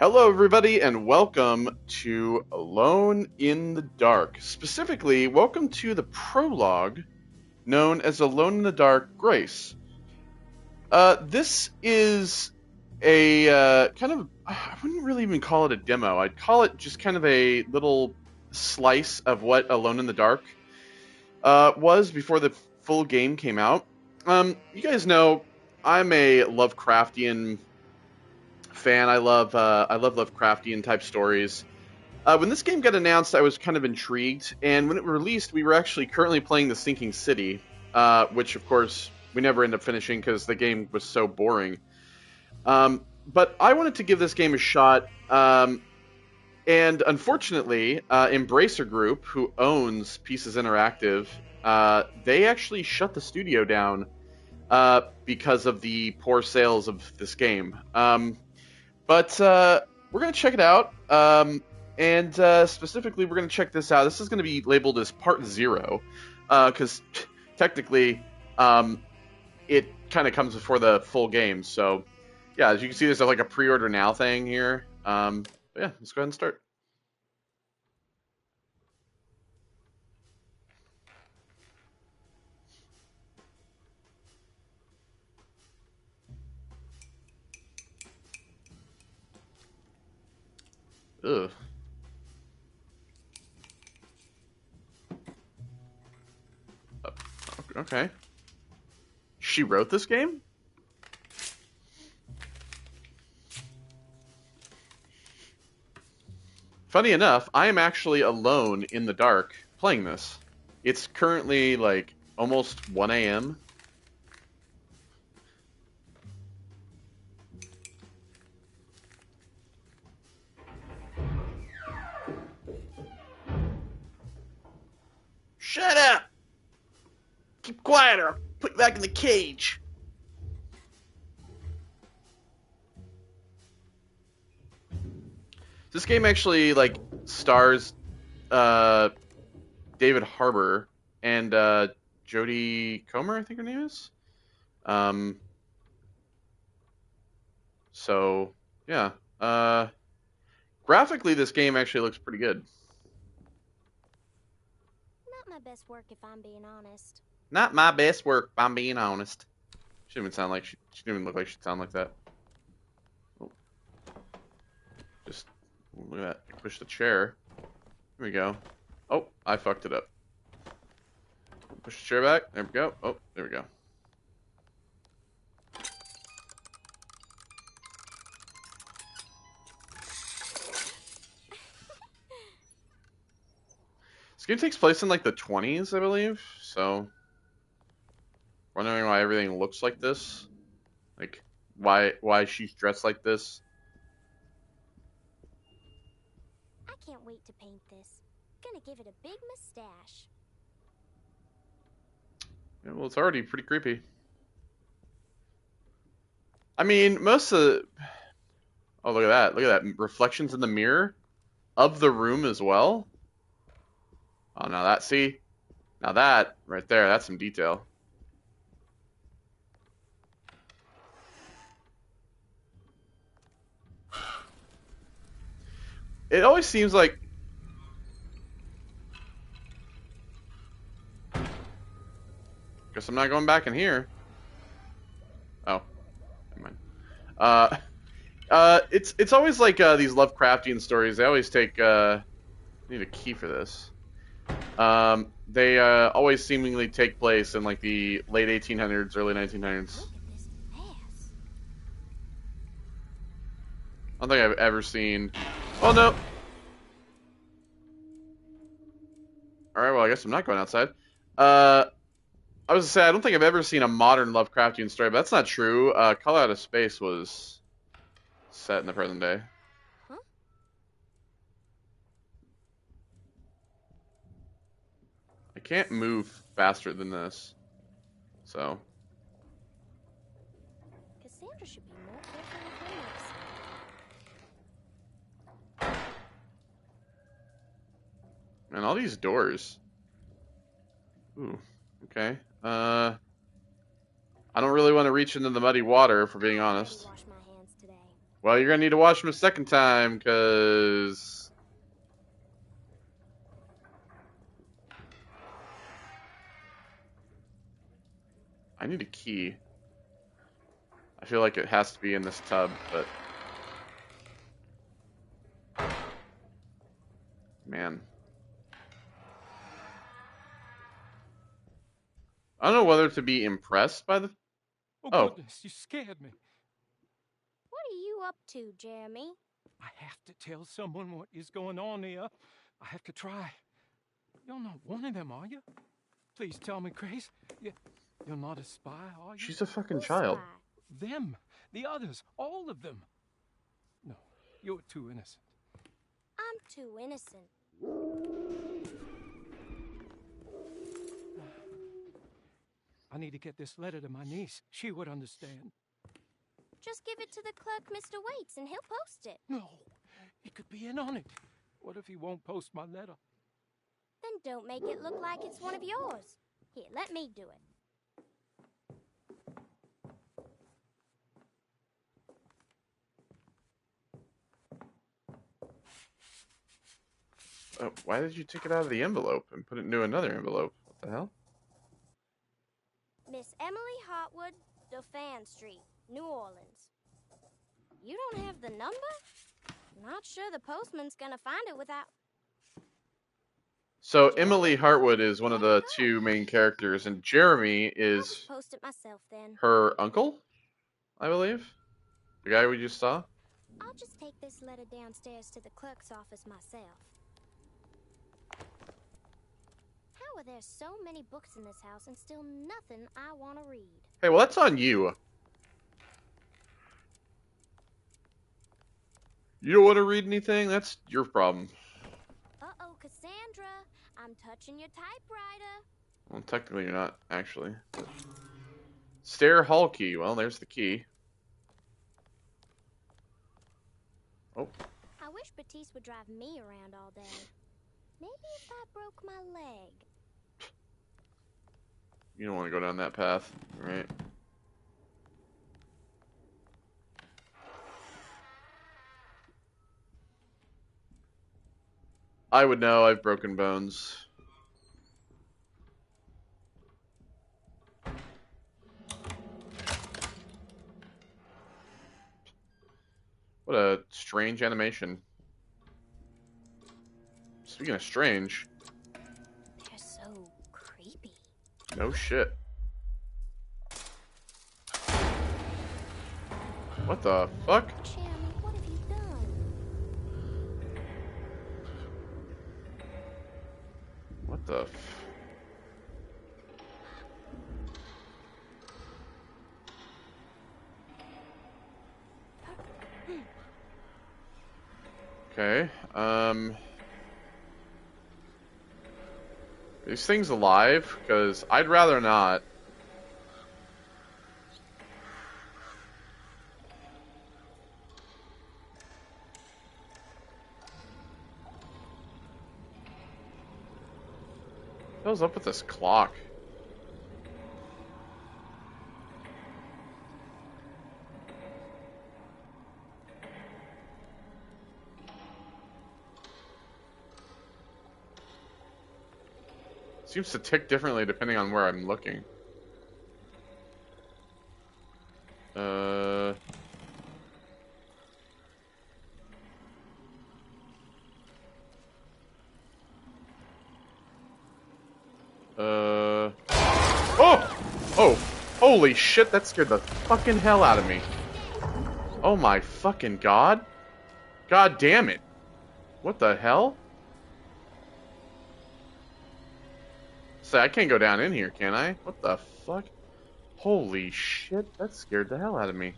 Hello, everybody, and welcome to Alone in the Dark. Specifically, welcome to the prologue known as Alone in the Dark Grace. This is a I wouldn't really even call it a demo. I'd call it just kind of a little slice of what Alone in the Dark was before the full game came out. You guys know I'm a Lovecraftian fan. I love Lovecraftian type stories. When this game got announced, I was kind of intrigued, and when it released, we were actually currently playing The Sinking City, which of course we never ended up finishing because the game was so boring. But I wanted to give this game a shot, and unfortunately, Embracer Group, who owns Pieces Interactive, they actually shut the studio down because of the poor sales of this game. But we're going to check it out. And specifically, we're going to check this out. This is going to be labeled as Part 0, because technically, it kind of comes before the full game. So, yeah, as you can see, there's like a pre-order now thing here. But yeah, let's go ahead and start. Ugh. Okay. She wrote this game? Funny enough, I am actually alone in the dark playing this. It's currently like almost 1 a.m. Shut up! Keep quiet or I'll put you back in the cage. This game actually like stars uh, David Harbour and Jodie Comer, I think her name is. Um, so yeah, graphically this game actually looks pretty good. Not my best work, if I'm being honest. Not my best work, if I'm being honest. She didn't even sound like she didn't even look like she'd sound like that. Oh, just look at that. Push the chair. Here we go. Oh, I fucked it up. Push the chair back. There we go. Oh, there we go. This game takes place in like the 20s, I believe. So, wondering why everything looks like this. Like, why she's dressed like this. I can't wait to paint this. Gonna give it a big mustache. Yeah, well, it's already pretty creepy. I mean, most of the... Oh, look at that. Look at that. Reflections in the mirror of the room as well. Oh, now that, see? Now that, right there, that's some detail. It always seems like... Guess I'm not going back in here. Oh, never mind. It's always like these Lovecraftian stories. They always take... need a key for this. They always seemingly take place in like the late 1800s, early 1900s. Look at this mess. I don't think I've ever seen... Oh, no! Alright, well, I guess I'm not going outside. I was to say, I don't think I've ever seen a modern Lovecraftian story, but that's not true. Call Out of Space was set in the present day. Huh? I can't move faster than this. So... Cassandra should be more careful with her lips. And all these doors. Ooh, okay. I don't really want to reach into the muddy water, if we're being honest. Wash my hands today. Well, you're gonna need to wash them a second time, cause I need a key. I feel like it has to be in this tub, but man. I don't know whether to be impressed by the... Oh, goodness, you scared me. What are you up to, Jeremy? I have to tell someone what is going on here. I have to try. You're not one of them, are you? Please tell me, Grace. You're not a spy, are you? She's a fucking Who's child. spy? Them. The others. All of them. No, you're too innocent. I'm too innocent. I need to get this letter to my niece. She would understand. Just give it to the clerk, Mr. Waits, and he'll post it. No, he could be in on it. What if he won't post my letter? Then don't make it look like it's one of yours. Here, let me do it. Oh, why did you take it out of the envelope and put it into another envelope? What the hell? Miss Emily Hardwood, Dauphin Street, New Orleans. You don't have the number? Not sure the postman's gonna find it without... So Emily Hartwood is one of the two main characters, and Jeremy I'll is just post it myself then. her uncle, I believe. The guy we just saw. I'll just take this letter downstairs to the clerk's office myself. How are there so many books in this house and still nothing I want to read? Hey, well, that's on you. You don't want to read anything? That's your problem. Uh-oh, Cassandra. I'm touching your typewriter. Well, technically you're not, actually. Stair hall key. Well, there's the key. Oh. I wish Batiste would drive me around all day. Maybe if I broke my leg. You don't want to go down that path, right? I would know. I've broken bones. What a strange animation. Speaking of strange. They're so creepy. No shit. What the fuck? Jeremy, what have you done? What the Okay, these things alive? Because I'd rather not. What the hell's up with this clock? Seems to tick differently depending on where I'm looking. Oh! Oh! Holy shit, that scared the fucking hell out of me. Oh my fucking god. God damn it. What the hell? Say, I can't go down in here, can I? What the fuck? Holy shit, that scared the hell out of me.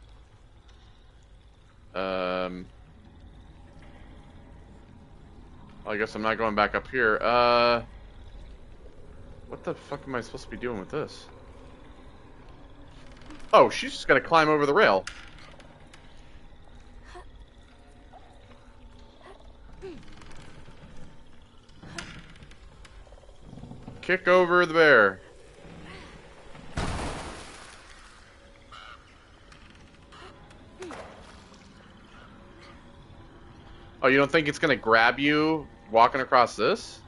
Well, I guess I'm not going back up here. What the fuck am I supposed to be doing with this? Oh, she's just gonna climb over the rail. Kick over the bear. Oh, you don't think it's gonna grab you walking across this?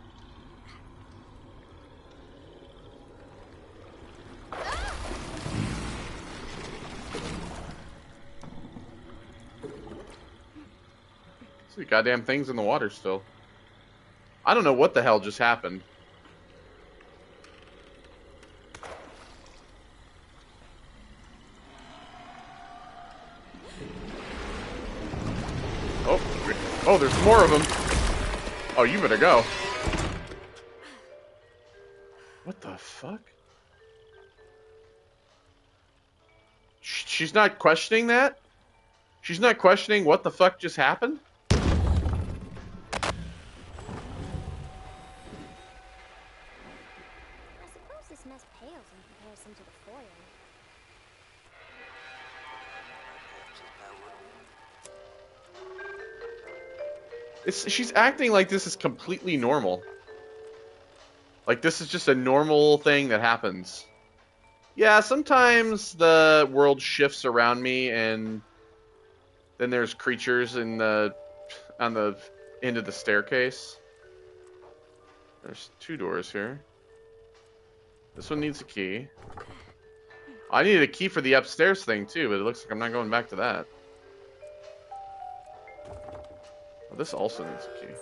See, goddamn things in the water still. I don't know what the hell just happened. Oh, there's more of them. Oh, you better go. What the fuck? She's not questioning that? She's not questioning what the fuck just happened? I suppose this mess pales in comparison to the foyer. She's acting like this is completely normal. Like this is just a normal thing that happens. Yeah, sometimes the world shifts around me and then there's creatures on the end of the staircase. There's 2 doors here. This one needs a key. I needed a key for the upstairs thing too, but it looks like I'm not going back to that. Oh, this also needs a key.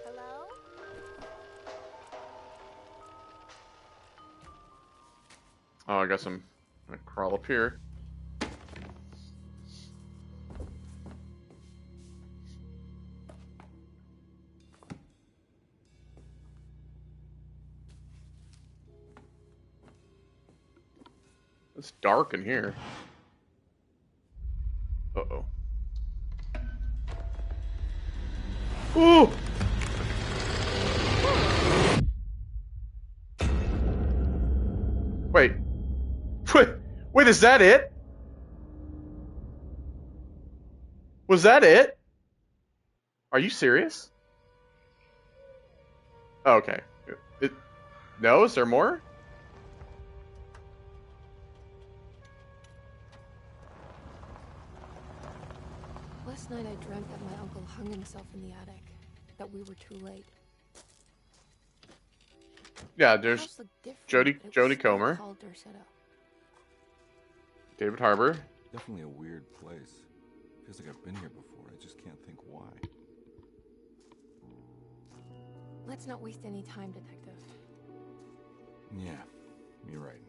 Hello? Oh, I guess I'm gonna crawl up here. It's dark in here. Uh-oh. Ooh! Wait. Wait, is that it? Was that it? Are you serious? Oh, okay. No, is there more? Last night I dreamt that my uncle hung himself in the attic. That we were too late. Yeah, there's Jodie Comer. Called Derceto. David Harbour. Definitely a weird place. Feels like I've been here before. I just can't think why. Let's not waste any time, Detective. Yeah, you're right.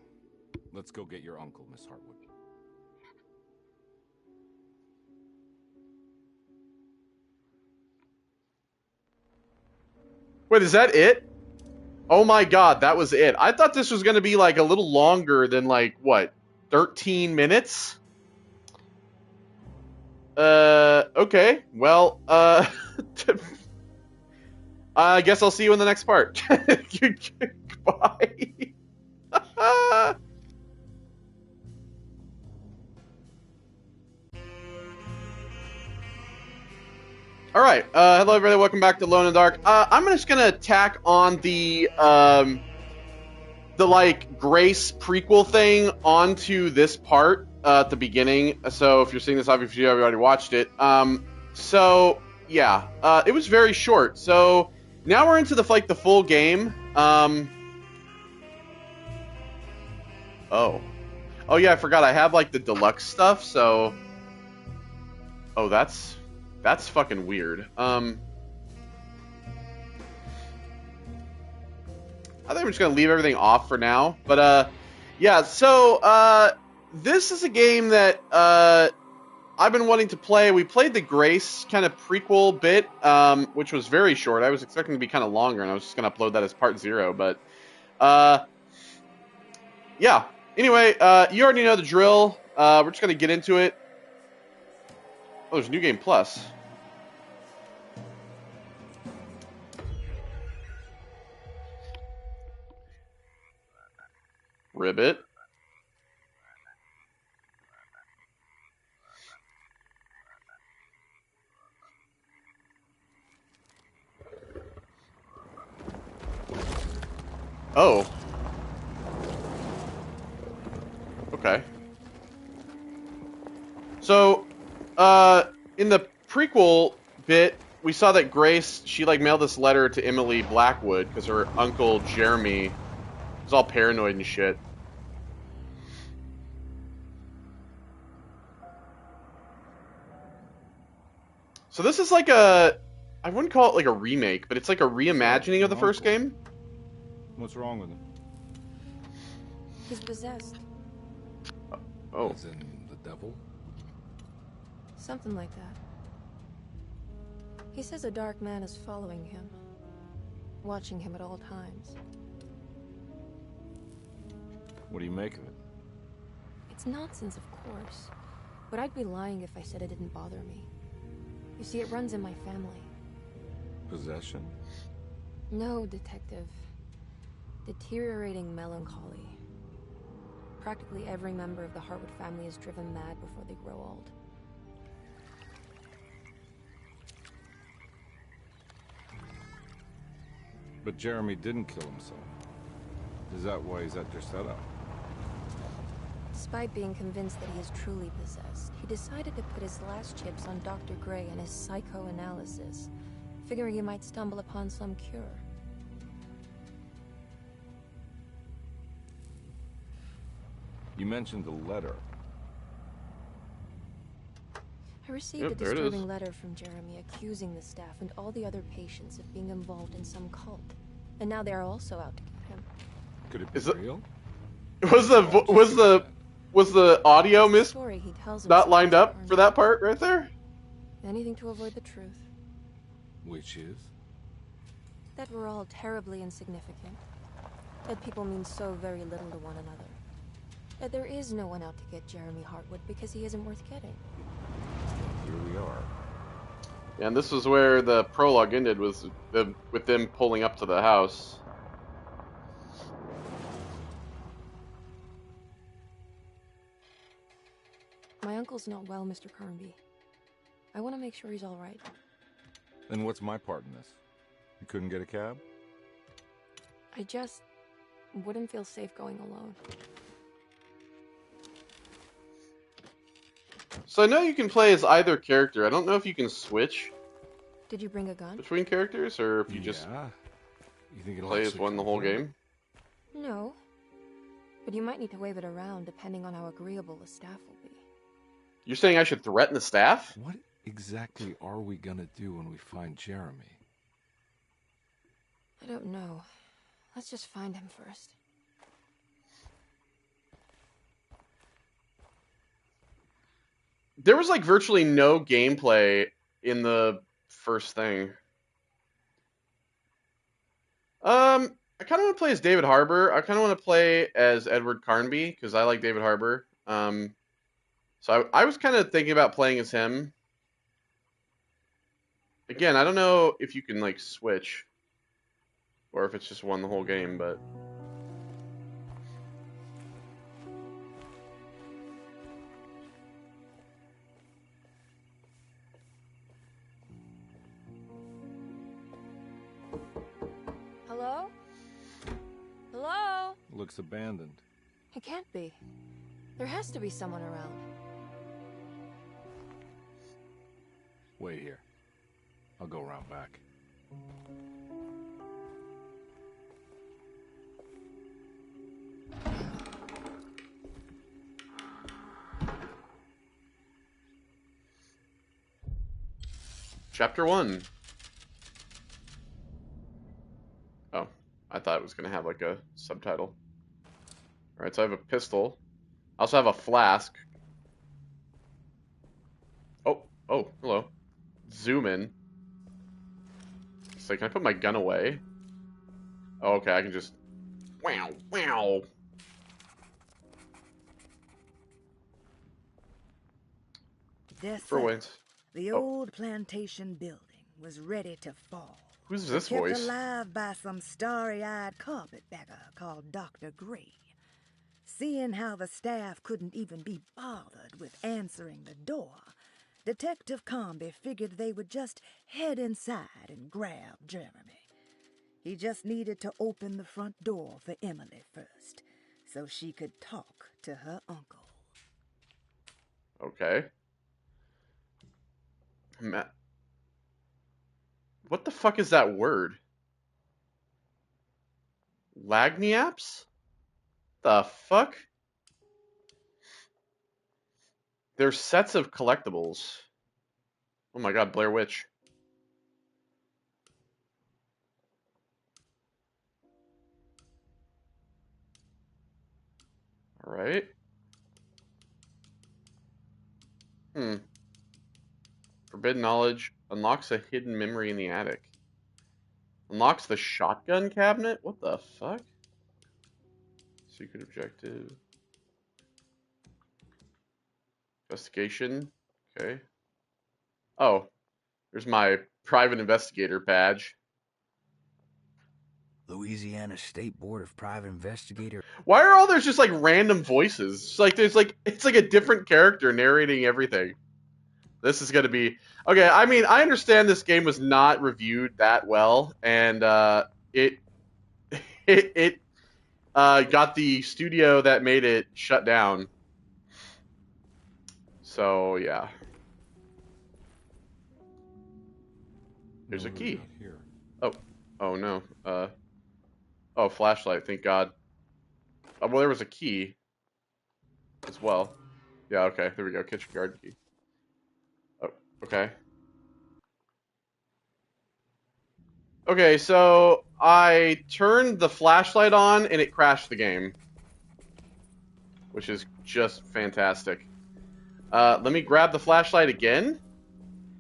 Let's go get your uncle, Miss Hardwood. Wait, is that it? Oh my god, that was it. I thought this was going to be like a little longer than like, what, 13 minutes? Okay. Well, I guess I'll see you in the next part. Goodbye. All right. Hello, everybody. Welcome back to Alone in the Dark. I'm just gonna tack on the like Grace prequel thing onto this part at the beginning. So if you're seeing this, obviously you've already watched it. So yeah, it was very short. So now we're into the full game. Oh yeah, I forgot. I have like the deluxe stuff. So that's fucking weird. I think I'm just gonna leave everything off for now. But yeah. So this is a game that I've been wanting to play. We played the Grace kind of prequel bit, which was very short. I was expecting to be kind of longer, and I was just gonna upload that as part 0. But yeah. Anyway, you already know the drill. We're just gonna get into it. Oh, there's New Game Plus. Ribbit. Oh. Okay. So, in the prequel bit, we saw that Grace, she like mailed this letter to Emily Blackwood because her uncle Jeremy was all paranoid and shit. So this is like I wouldn't call it like a remake, but it's like a reimagining of the first game. What's wrong with him? He's possessed. Oh. As in the devil? Something like that. He says a dark man is following him, watching him at all times. What do you make of it? It's nonsense, of course, but I'd be lying if I said it didn't bother me. You see, it runs in my family. Possession? No, Detective. Deteriorating melancholy. Practically every member of the Hardwood family is driven mad before they grow old. But Jeremy didn't kill himself. Is that why he's at Derceto? Despite being convinced that he is truly possessed, he decided to put his last chips on Dr. Gray and his psychoanalysis, figuring he might stumble upon some cure. You mentioned the letter. I received a There it is. disturbing letter from Jeremy accusing the staff and all the other patients of being involved in some cult. And now they are also out to get him. Could it be Is it- real? Was the audio The miss story he tells not himself lined is up turned for that part right there? Anything to avoid the truth. Which is? That we're all terribly insignificant. That people mean so very little to one another. That there is no one out to get Jeremy Hardwood because he isn't worth getting. Here we are. And this was where the prologue ended, with them pulling up to the house. My uncle's not well, Mr. Carnby. I want to make sure he's all right. Then what's my part in this? You couldn't get a cab? I just wouldn't feel safe going alone. So I know you can play as either character. I don't know if you can switch Did you bring a gun? between characters, or if you just You think it'll play as actually one the come whole through? game. No. But you might need to wave it around depending on how agreeable the staff will be. You're saying I should threaten the staff? What exactly are we gonna do when we find Jeremy? I don't know. Let's just find him first. There was like virtually no gameplay in the first thing. I kind of want to play as David Harbour. I kind of want to play as Edward Carnby because I like David Harbour. So I was kind of thinking about playing as him. Again, I don't know if you can like switch or if it's just one the whole game, but Hello? Hello? Looks abandoned. It can't be. There has to be someone around. Wait here. I'll go around back. Chapter 1. Oh, I thought it was going to have like a subtitle. Alright, so I have a pistol. I also have a flask. Oh, hello. Zoom in. So can I put my gun away? Oh, okay, I can just... Wow, wow. For Derceto, wins. the old plantation building, was ready to fall. Who's this Kept voice? alive by some starry-eyed carpetbagger called Dr. Gray. Seeing how the staff couldn't even be bothered with answering the door, Detective Carnby figured they would just head inside and grab Jeremy. He just needed to open the front door for Emily first, so she could talk to her uncle. Okay. What the fuck is that word? Lagniaps? The fuck? They're sets of collectibles. Oh my god, Blair Witch. Alright. Forbidden knowledge unlocks a hidden memory in the attic. Unlocks the shotgun cabinet? What the fuck? Secret objective. Investigation. Okay. Oh, there's my private investigator badge. Louisiana State Board of Private Investigator. Why are all there's just like random voices? It's like there's like it's like a different character narrating everything. This is gonna be okay. I mean, I understand this game was not reviewed that well, and it it got the studio that made it shut down. So yeah, there's a key. Here. Oh no. Oh, flashlight. Thank God. Oh, well, there was a key as well. Yeah. Okay. There we go. Kitchen guard key. Oh. Okay. Okay. So I turned the flashlight on and it crashed the game, which is just fantastic. Let me grab the flashlight again.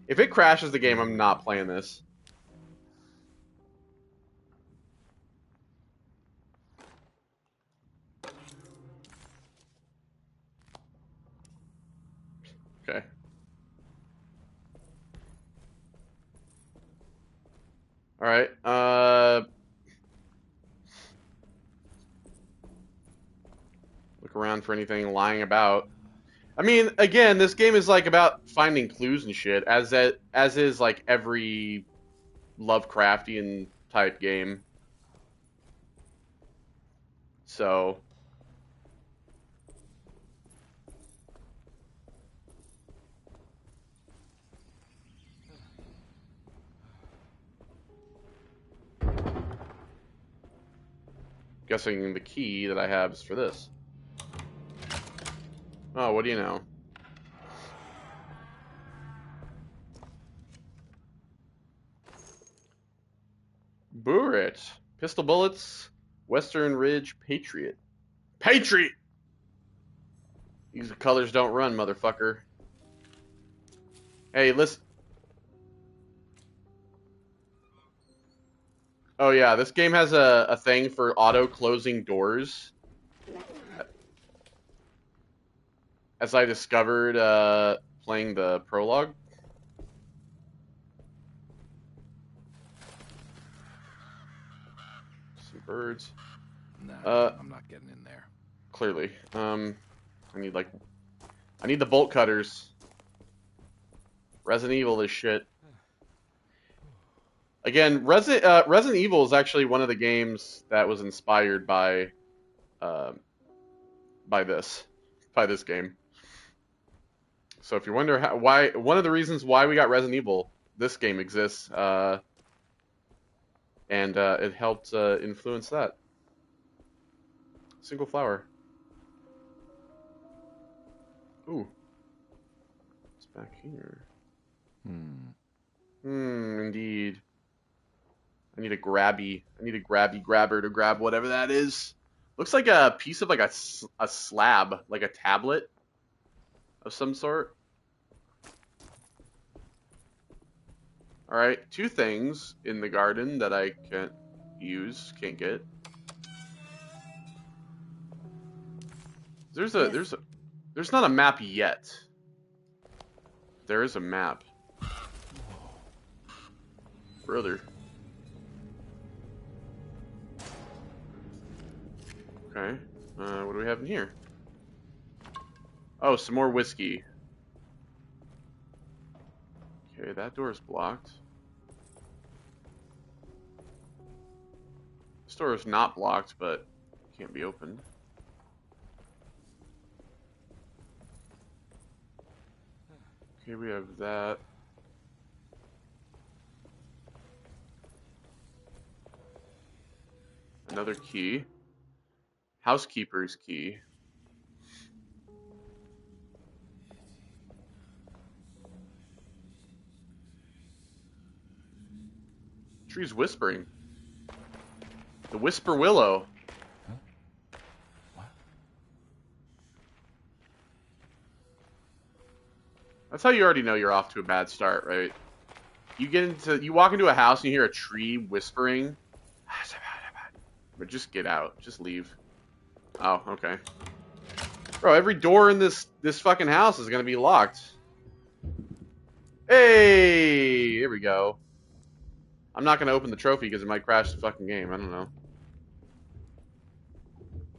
If it crashes the game, I'm not playing this. Okay. All right. Look around for anything lying about. I mean, again, this game is like about finding clues and shit, as is like every Lovecraftian type game. So guessing the key that I have is for this. Oh, what do you know? Burret. Pistol bullets. Western Ridge Patriot. Patriot! These colors don't run, motherfucker. Hey, listen. Oh yeah, this game has a thing for auto-closing doors. As I discovered playing the prologue. Some birds. Nah, I'm not getting in there. Clearly. I need the bolt cutters. Resident Evil this shit. Again, Resident Evil is actually one of the games that was inspired by this game. So if you wonder why, one of the reasons why we got Resident Evil, this game exists, and it helped influence that. Single flower. Ooh. What's back here? Indeed. I need a grabby grabber to grab whatever that is. Looks like a piece of like a slab, like a tablet of some sort. Alright, two things in the garden that I can't get. There's not a map yet. There is a map. Brother. Okay. What do we have in here? Oh, some more whiskey. Okay, that door is blocked. This door is not blocked, but can't be opened. Okay, we have that. Another key. Housekeeper's key. Tree's whispering. The whisper willow. Huh? What? That's how you already know you're off to a bad start, right? You walk into a house and you hear a tree whispering. But just get out. Just leave. Oh, okay. Bro, every door in this fucking house is gonna be locked. Hey, here we go. I'm not gonna open the trophy because it might crash the fucking game. I don't know.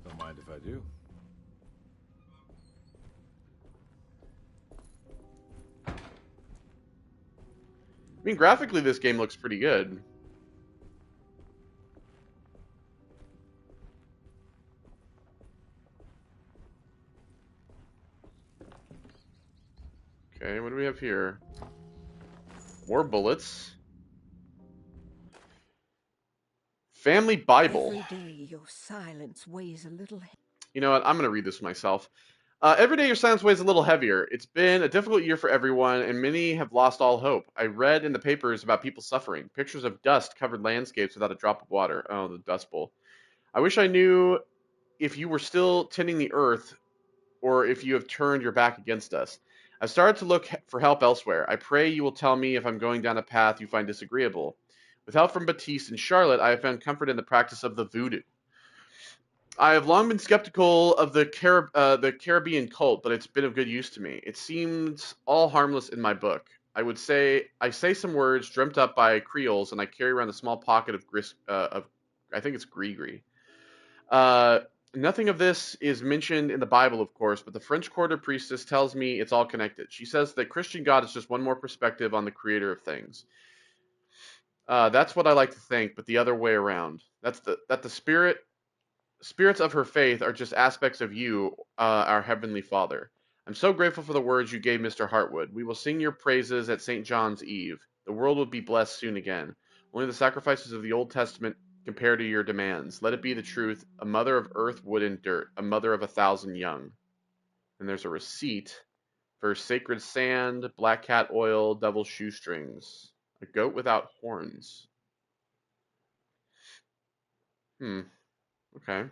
Don't mind if I do. I mean, graphically, this game looks pretty good. Okay, what do we have here? More bullets. Family Bible. Every day your silence weighs a little. You know what? I'm going to read this myself. Every day your silence weighs a little heavier. It's been a difficult year for everyone, and many have lost all hope. I read in the papers about people suffering. Pictures of dust-covered landscapes without a drop of water. Oh, the Dust Bowl. I wish I knew if you were still tending the earth, or if you have turned your back against us. I've started to look for help elsewhere. I pray you will tell me if I'm going down a path you find disagreeable. With help from Batiste and Charlotte, I have found comfort in the practice of the voodoo. I have long been skeptical of the Caribbean cult, but it's been of good use to me. It seems all harmless in my book. I say some words dreamt up by Creoles, and I carry around a small pocket of I think it's gris-gris. Nothing of this is mentioned in the Bible, of course, but the French Quarter priestess tells me it's all connected. She says that Christian God is just one more perspective on the creator of things. That's what I like to think, but the other way around. That the spirits of her faith are just aspects of you, our Heavenly Father. I'm so grateful for the words you gave Mr. Hartwood. We will sing your praises at St. John's Eve. The world will be blessed soon again. Only the sacrifices of the Old Testament compare to your demands. Let it be the truth, a mother of earth, wood, and dirt, a mother of 1,000 young. And there's a receipt for sacred sand, black cat oil, devil's shoestrings, a goat without horns. Okay.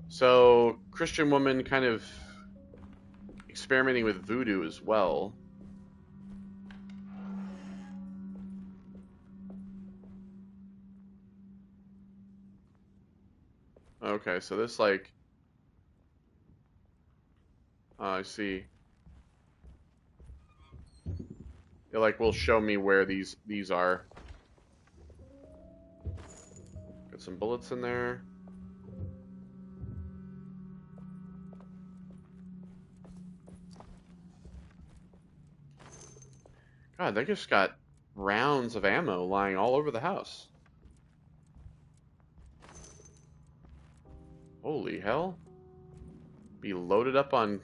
So, Christian woman kind of experimenting with voodoo as well. Okay, so this like... I see. It like will show me where these are. Got some bullets in there. God, they just got rounds of ammo lying all over the house. Holy hell. Be loaded up on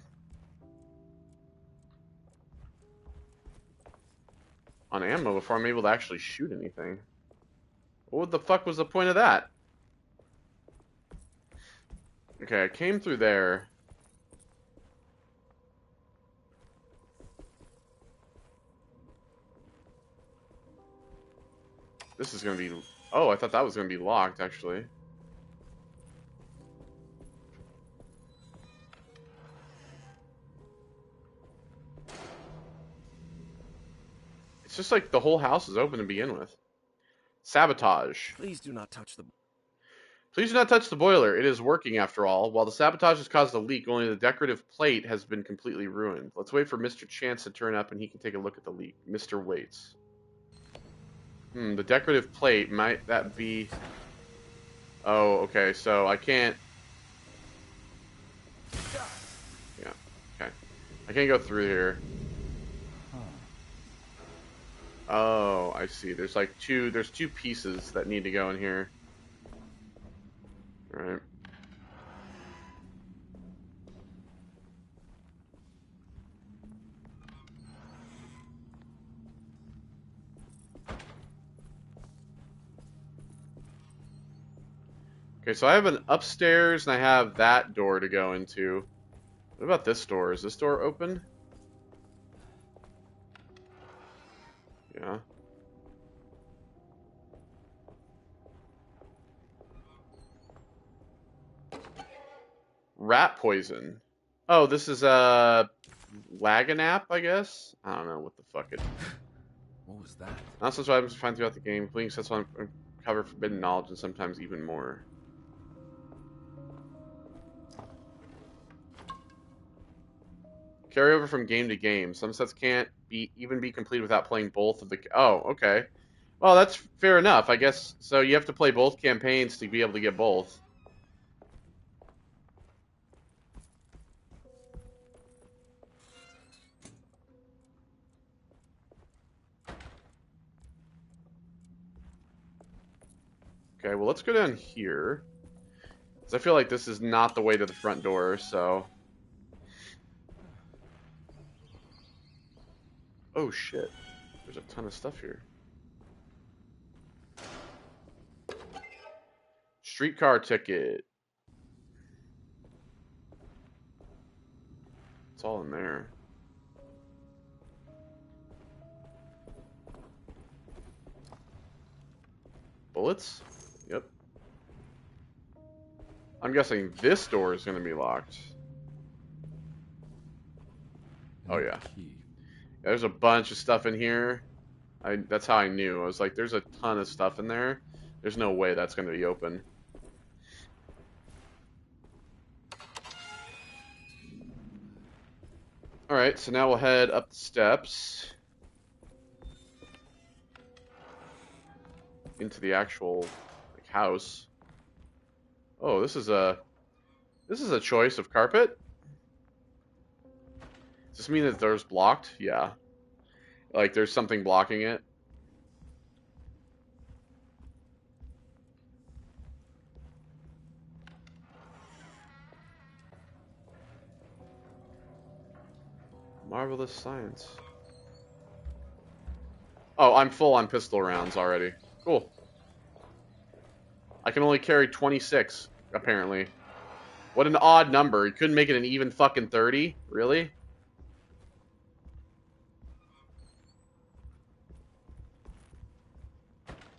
ammo before I'm able to actually shoot anything. What the fuck was the point of that? Okay, I came through there. This is gonna be... Oh, I thought that was gonna be locked, actually. It's just like the whole house is open to begin with. Sabotage. Please do not touch the... Please do not touch the boiler. It is working after all. While the sabotage has caused a leak, only the decorative plate has been completely ruined. Let's wait for Mr. Chance to turn up and he can take a look at the leak. Mr. Waits. The decorative plate, might that be... Oh, okay, so I can't... Yeah, okay. I can't go through here. Oh, I see. There's like there's two pieces that need to go in here. Alright. Okay, so I have an upstairs and I have that door to go into. What about this door? Is this door open? Yeah. Rat poison. Oh, this is a Wagonap, I guess? I don't know what the fuck it. What was that? Not such items to find throughout the game. Completing sets on uncover forbidden knowledge and sometimes even more. Carry over from game to game. Some sets can't even be completed without playing both of the. Oh, okay. Well, that's fair enough, I guess. So you have to play both campaigns to be able to get both. Okay, well, let's go down here. Because I feel like this is not the way to the front door, so... Oh, shit. There's a ton of stuff here. Streetcar ticket. It's all in there. Bullets? Yep. I'm guessing this door is going to be locked. Oh, yeah. There's a bunch of stuff in here. That's how I knew. I was like, there's a ton of stuff in there. There's no way that's going to be open. Alright, so now we'll head up the steps. Into the actual like, house. Oh, this is a choice of carpet? Does this mean that the door's blocked? Yeah. Like there's something blocking it. Marvelous science. Oh, I'm full on pistol rounds already. Cool. I can only carry 26, apparently. What an odd number. You couldn't make it an even fucking 30? Really?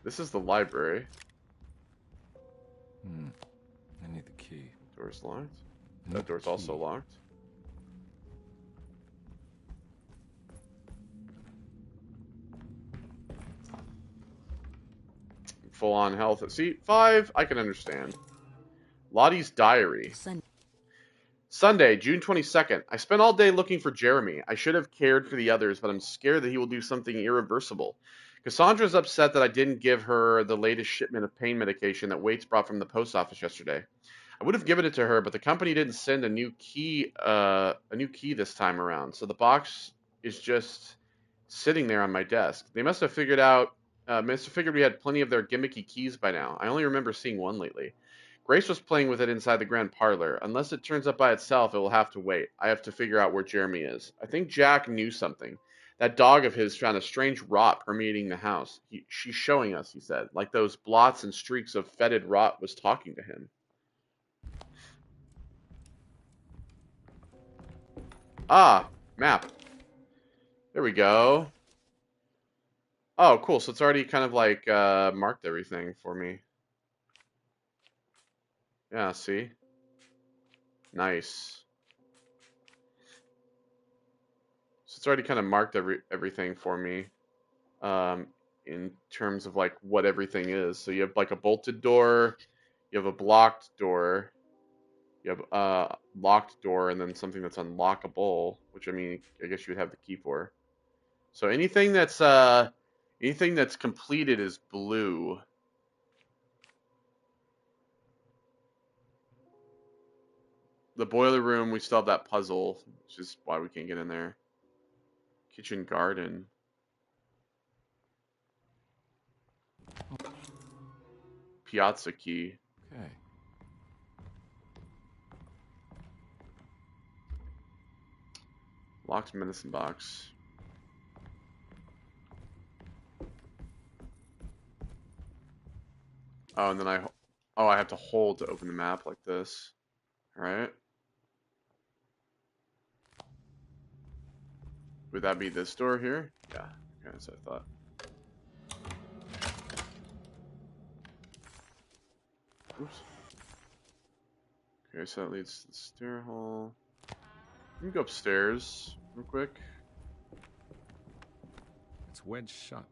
This is the library. I need the key. Door's locked. That door's also locked. Full on health. See, 5, I can understand. Lottie's diary. Sunday, June 22nd. I spent all day looking for Jeremy. I should have cared for the others, but I'm scared that he will do something irreversible. Cassandra's upset that I didn't give her the latest shipment of pain medication that Waits brought from the post office yesterday. I would have given it to her, but the company didn't send a new key this time around, so the box is just sitting there on my desk. They must have figured we had plenty of their gimmicky keys by now. I only remember seeing one lately. Grace was playing with it inside the grand parlor. Unless it turns up by itself, it will have to wait. I have to figure out where Jeremy is. I think Jack knew something. That dog of his found a strange rot permeating the house. She's showing us, he said, like those blots and streaks of fetid rot was talking to him. Ah, map. There we go. Oh, cool. So it's already kind of like marked everything for me. Yeah, see? Nice. So it's already kind of marked everything for me in terms of like what everything is. So you have like a bolted door, you have a blocked door, you have a locked door, and then something that's unlockable, which I mean, I guess you would have the key for. So anything that's completed is blue. The boiler room, we still have that puzzle, which is why we can't get in there. Kitchen garden. Piazza key. Okay. Locked medicine box. Oh, and then Oh, I have to hold to open the map like this. All right. Would that be this door here? Yeah. Okay, that's what I thought. Oops. Okay, so that leads to the stair hall. Let me go upstairs real quick. It's wedged shut.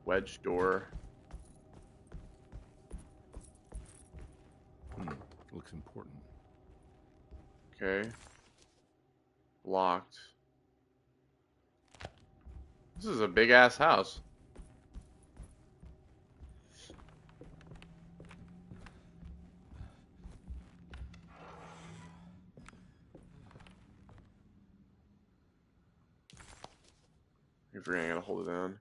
Wedge door. Looks important. Okay. Locked. This is a big ass house. I forget I gotta hold it down.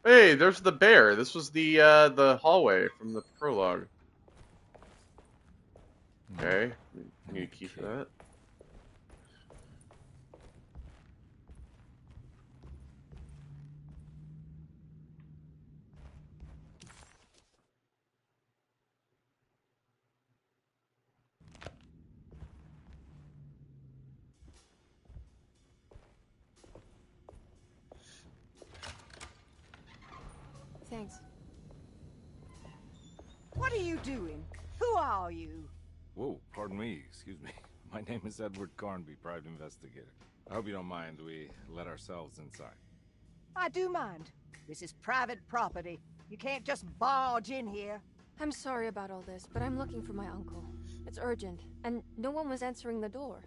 Hey, there's the bear. This was the hallway from the prologue. Okay, I need a key for that. Thanks. What are you doing? Who are you? Whoa, pardon me, excuse me. My name is Edward Carnby, private investigator. I hope you don't mind we let ourselves inside. I do mind. This is private property. You can't just barge in here. I'm sorry about all this, but I'm looking for my uncle. It's urgent, and no one was answering the door.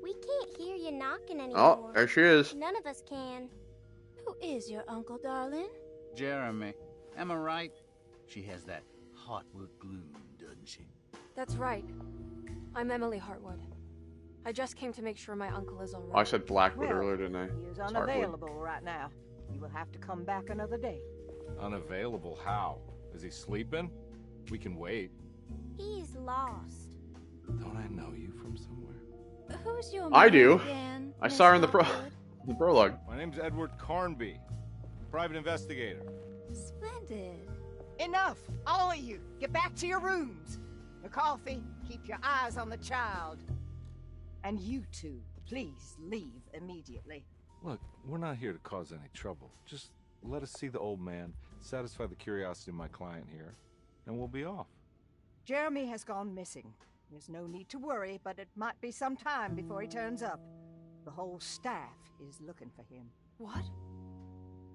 We can't hear you knocking Oh, anymore. there she is. None of us can. Who is your uncle, darling? Jeremy. Am I right? She has that Hardwood gloom, doesn't she? That's right. I'm Emily Hartwood. I just came to make sure my uncle is all Oh, I right. said Blackwood Well, earlier, didn't I? He is It's Hardwood. unavailable right now. You will have to come back another day. Unavailable? How? Is he sleeping? We can wait. He's lost. Don't I know you from somewhere? Who's your I man do. again, I Miss saw her in the Hardwood? the prologue. My name's Edward Carnby, private investigator. Splendid. Enough! All of you! Get back to your rooms! McCarthy, keep your eyes on the child. And you two, please leave immediately. Look, we're not here to cause any trouble. Just let us see the old man, satisfy the curiosity of my client here, and we'll be off. Jeremy has gone missing. There's no need to worry, but it might be some time before he turns up. The whole staff is looking for him. What?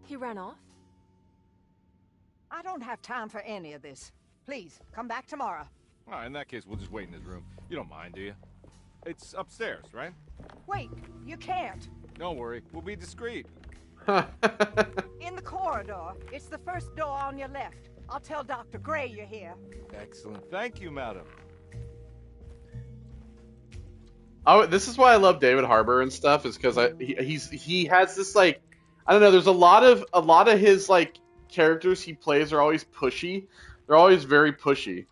He ran off? I don't have time for any of this. Please, come back tomorrow. All right, in that case, we'll just wait in his room. You don't mind, do you? It's upstairs, right? Wait, you can't. Don't worry, we'll be discreet. In the corridor. It's the first door on your left. I'll tell Dr. Gray you're here. Excellent. Thank you, madam. Oh, this is why I love David Harbour and stuff, is because he has this, like, I don't know. There's a lot of his, like, characters he plays are always pushy. They're always very pushy.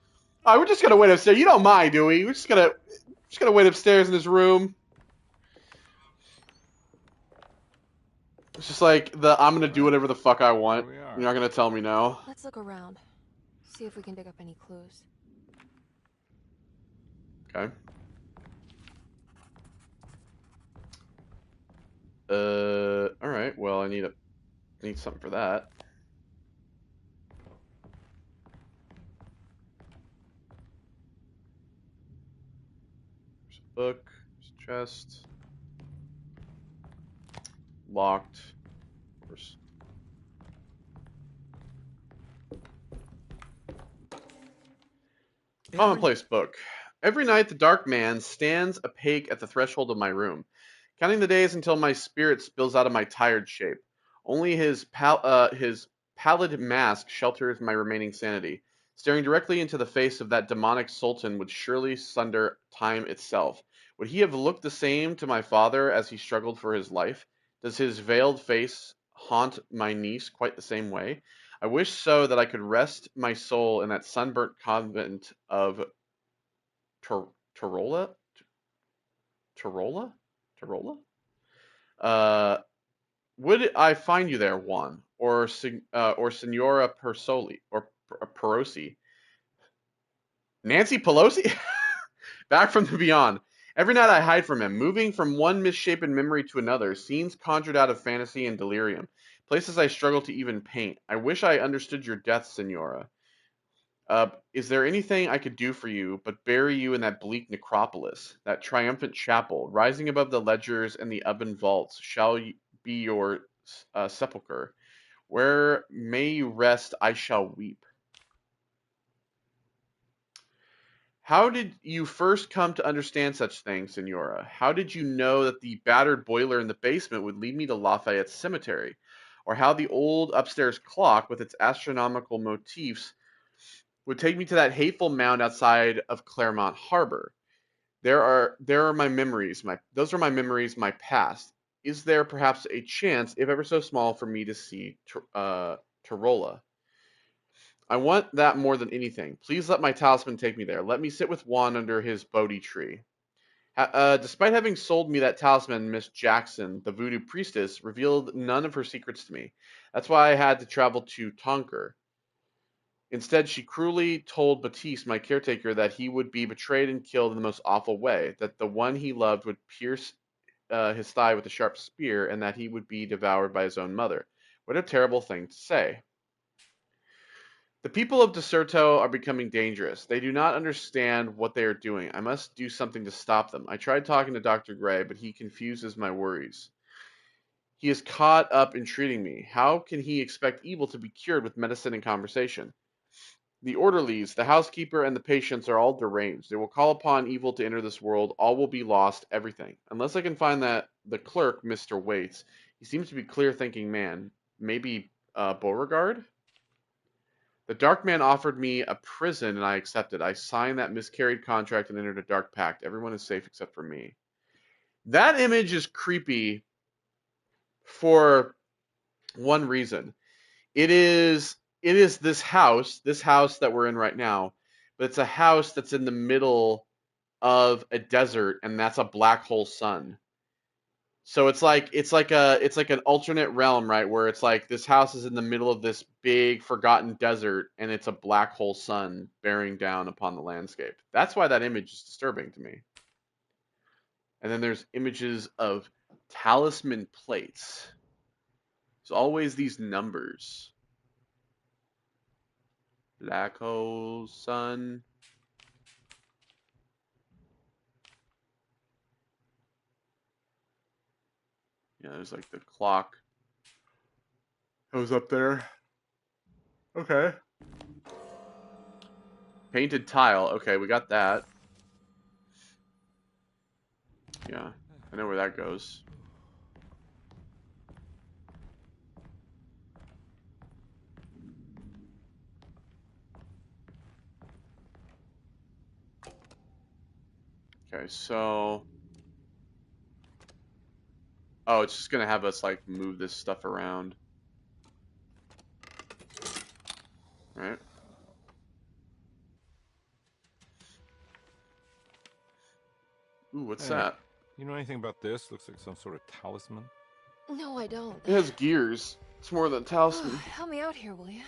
Oh, we're just gonna wait upstairs. You don't mind, do we? We're just gonna wait upstairs in his room. It's just like I'm gonna do whatever the fuck I want. Here we are. You're not gonna tell me no. Let's look around. See if we can dig up any clues. Okay. All right. Well, I need something for that. There's a book. There's a chest. Locked. Of course. Commonplace book. Every night the dark man stands opaque at the threshold of my room, counting the days until my spirit spills out of my tired shape. Only his pallid mask shelters my remaining sanity. Staring directly into the face of that demonic sultan would surely sunder time itself. Would he have looked the same to my father as he struggled for his life? Does his veiled face haunt my niece quite the same way? I wish so that I could rest my soul in that sunburnt convent of Tarola? Tarola? Tarola? Uh, would I find you there, Juan, or Senora Persoli or Perosi? Nancy Pelosi? Back from the beyond. Every night I hide from him, moving from one misshapen memory to another, scenes conjured out of fantasy and delirium, places I struggle to even paint. I wish I understood your death, Senora. Is there anything I could do for you but bury you in that bleak necropolis, that triumphant chapel, rising above the ledgers and the oven vaults, shall be your sepulchre. Where may you rest, I shall weep. How did you first come to understand such things, Senora? How did you know that the battered boiler in the basement would lead me to Lafayette Cemetery? Or how the old upstairs clock, with its astronomical motifs, would take me to that hateful mound outside of Claremont Harbor? There are my memories, those are my memories, my past. Is there perhaps a chance, if ever so small, for me to see Tarola? I want that more than anything. Please let my talisman take me there. Let me sit with Juan under his Bodhi tree. Despite having sold me that talisman, Miss Jackson, the voodoo priestess, revealed none of her secrets to me. That's why I had to travel to Tonker. Instead, she cruelly told Batiste, my caretaker, that he would be betrayed and killed in the most awful way, that the one he loved would pierce his thigh with a sharp spear, and that he would be devoured by his own mother. What a terrible thing to say. The people of Derceto are becoming dangerous. They do not understand what they are doing. I must do something to stop them. I tried talking to Dr. Gray, but he confuses my worries. He is caught up in treating me. How can he expect evil to be cured with medicine and conversation? The orderlies, the housekeeper, and the patients are all deranged. They will call upon evil to enter this world. All will be lost, everything. Unless I can find the clerk, Mr. Waits. He seems to be a clear-thinking man. Maybe Beauregard? The Dark Man offered me a prison, and I accepted. I signed that miscarried contract and entered a dark pact. Everyone is safe except for me. That image is creepy for one reason. It is this house that we're in right now, but it's a house that's in the middle of a desert, and that's a black hole sun. So it's like an alternate realm, right? Where it's like this house is in the middle of this big forgotten desert, and it's a black hole sun bearing down upon the landscape. That's why that image is disturbing to me. And then there's images of talisman plates. There's always these numbers. Black hole sun. Yeah, there's like the clock. Goes up there. Okay. Painted tile. Okay, we got that. Yeah, I know where that goes. Okay, so... Oh, it's just gonna have us, like, move this stuff around. Right? Ooh, what's that? You know anything about this? Looks like some sort of talisman. No, I don't. It has gears. It's more than a talisman. Help me out here, will you?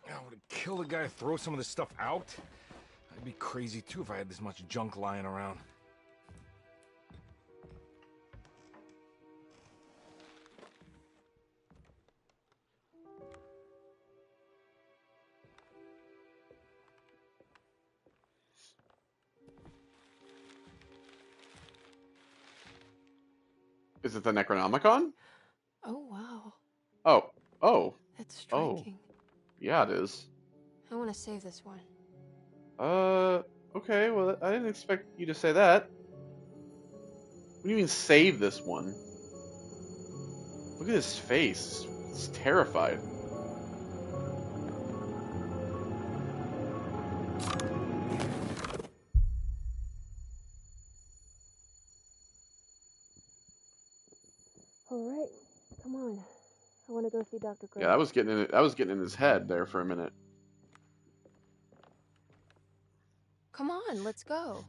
I would kill the guy to throw some of this stuff out. I'd be crazy too if I had this much junk lying around. Is it the Necronomicon? Oh, wow. Oh. That's striking. Yeah, it is. I want to save this one. Okay, well, I didn't expect you to say that. What do you mean, save this one? Look at his face. He's terrified. All right, come on. I want to go see Dr. Gray. Yeah, that was getting in his head there for a minute. Come on, let's go.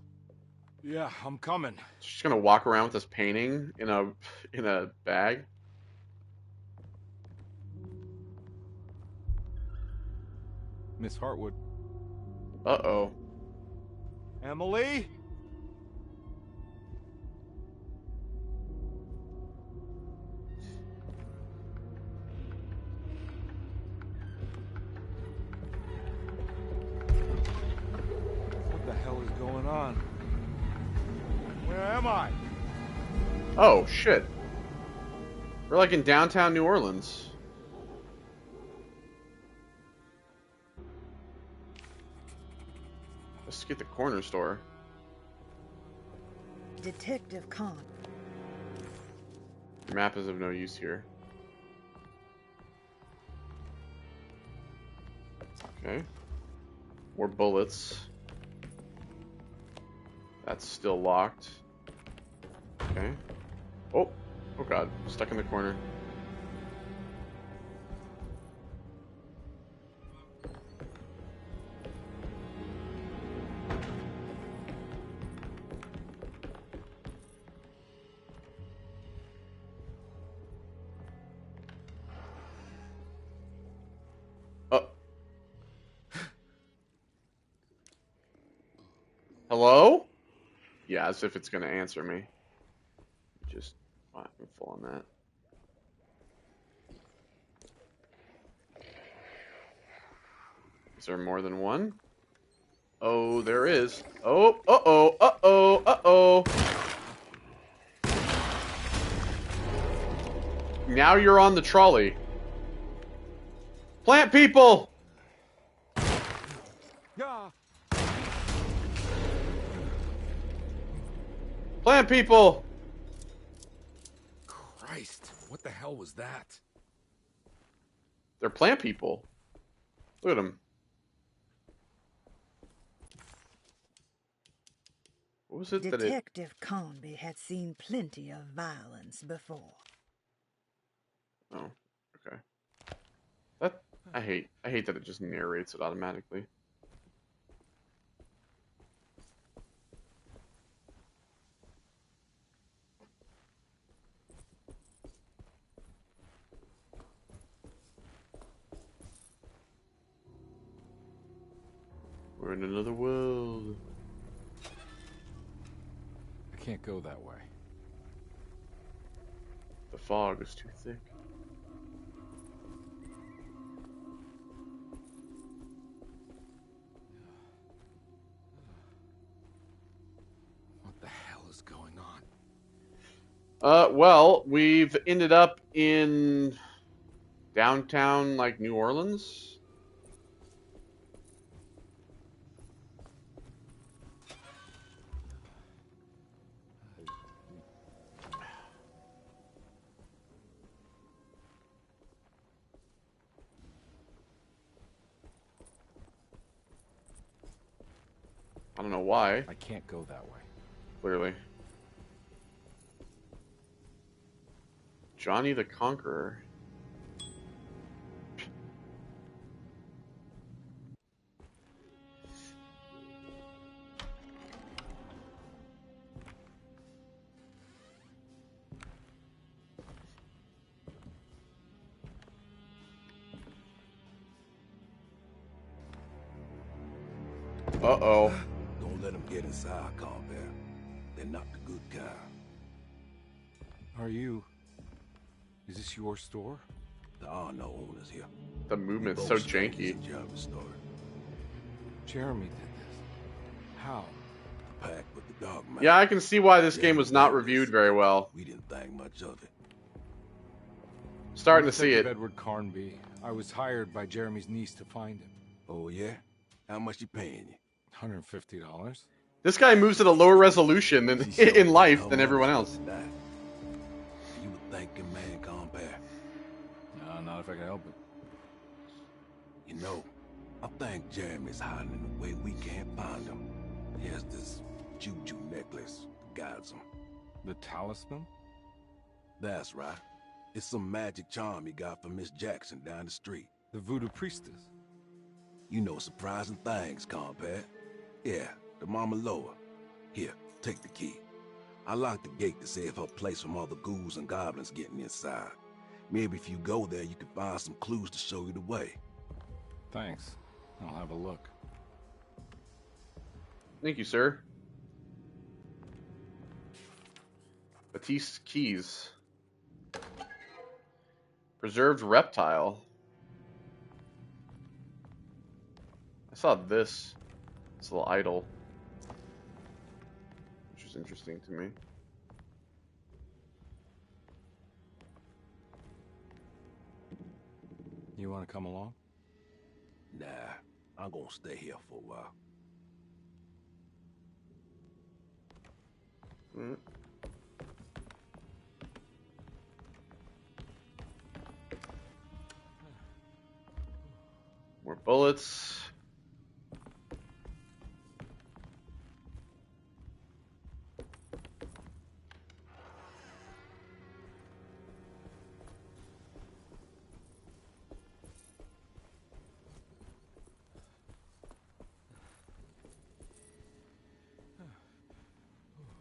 Yeah, I'm coming. She's gonna walk around with this painting in a bag. Miss Hardwood. Uh-oh. Emily? What the hell is going on? Where am I? Oh, shit. We're like in downtown New Orleans. Let's get the corner store. Detective Carnby. Your map is of no use here. Okay. More bullets. That's still locked. Okay. Oh. Oh god. Stuck in the corner. Oh. Hello? Yeah, as if it's gonna answer me. Just I'm full on that. Is there more than one? Oh, there is. Oh, uh-oh, uh-oh, uh-oh. Now you're on the trolley. Plant people! Yeah. Plant people! Christ, what the hell was that? They're plant people. Look at them. What was it that it... Detective Carnby had seen plenty of violence before. Oh, okay. That I hate that it just narrates it automatically. We're in another world. I can't go that way. The fog is too thick. What the hell is going on? Well, we've ended up in downtown, like, New Orleans. I don't know why. I can't go that way. Clearly. Johnny the Conqueror. Uh-oh. Don't let them get inside, Carnby. They're not the good kind. Are you... Is this your store? There are no owners here. The movement's We so both strangers janky. in Jeremy's story. Jeremy did this. How? Pact with the dog man. Yeah, I can see why this game was not Jeremy did reviewed this. very well. We didn't think much of it. Starting I'm to see Detective it. Edward Carnby. I was hired by Jeremy's niece to find him. Oh, yeah? How much he paying you? $150. This guy moves at a lower resolution than She showed in me life how than much everyone was else. that. You would think a man, Carnby. No, not if I can help it. You know, I think Jeremy's hiding in a way we can't find him. He has this juju necklace that guides him. The talisman? That's right. It's some magic charm you got from Miss Jackson down the street. The voodoo priestess. You know surprising things, compadre. Yeah, the Mama Loa. Here, take the key. I locked the gate to save her place from all the ghouls and goblins getting inside. Maybe if you go there, you can find some clues to show you the way. Thanks. I'll have a look. Thank you, sir. Batiste keys. Preserved reptile. I saw this little idol, which is interesting to me. You want to come along? Nah, I'm gonna stay here for a while. More bullets.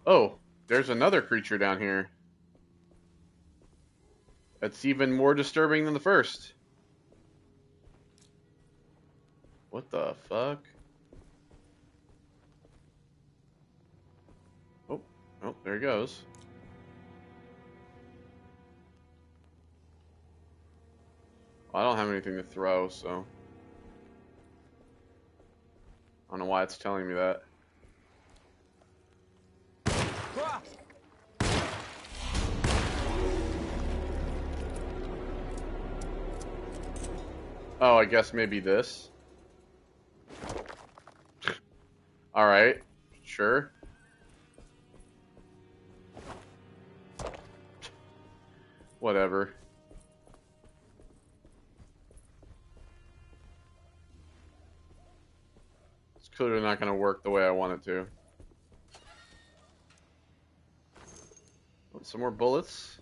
Oh, there's another creature down here. That's even more disturbing than the first. What the fuck? Oh, there he goes. Well, I don't have anything to throw, so I don't know why it's telling me that. Oh, I guess maybe this. Alright, sure. Whatever. It's clearly not going to work the way I want it to. Some more bullets.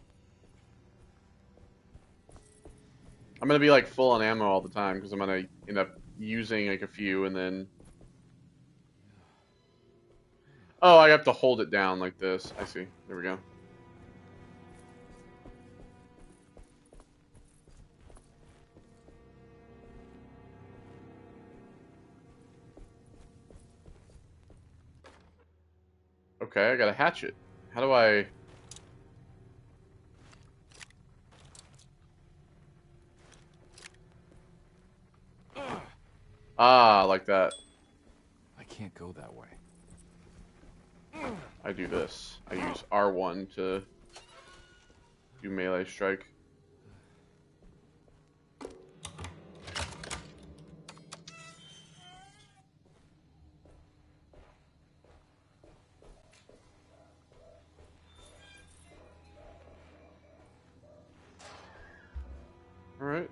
I'm going to be like full on ammo all the time because I'm going to end up using like a few and then... Oh, I have to hold it down like this. I see. There we go. Okay, I got a hatchet. How do I... Ah, like that. I can't go that way. I do this. I use R1 to do melee strike. Alright.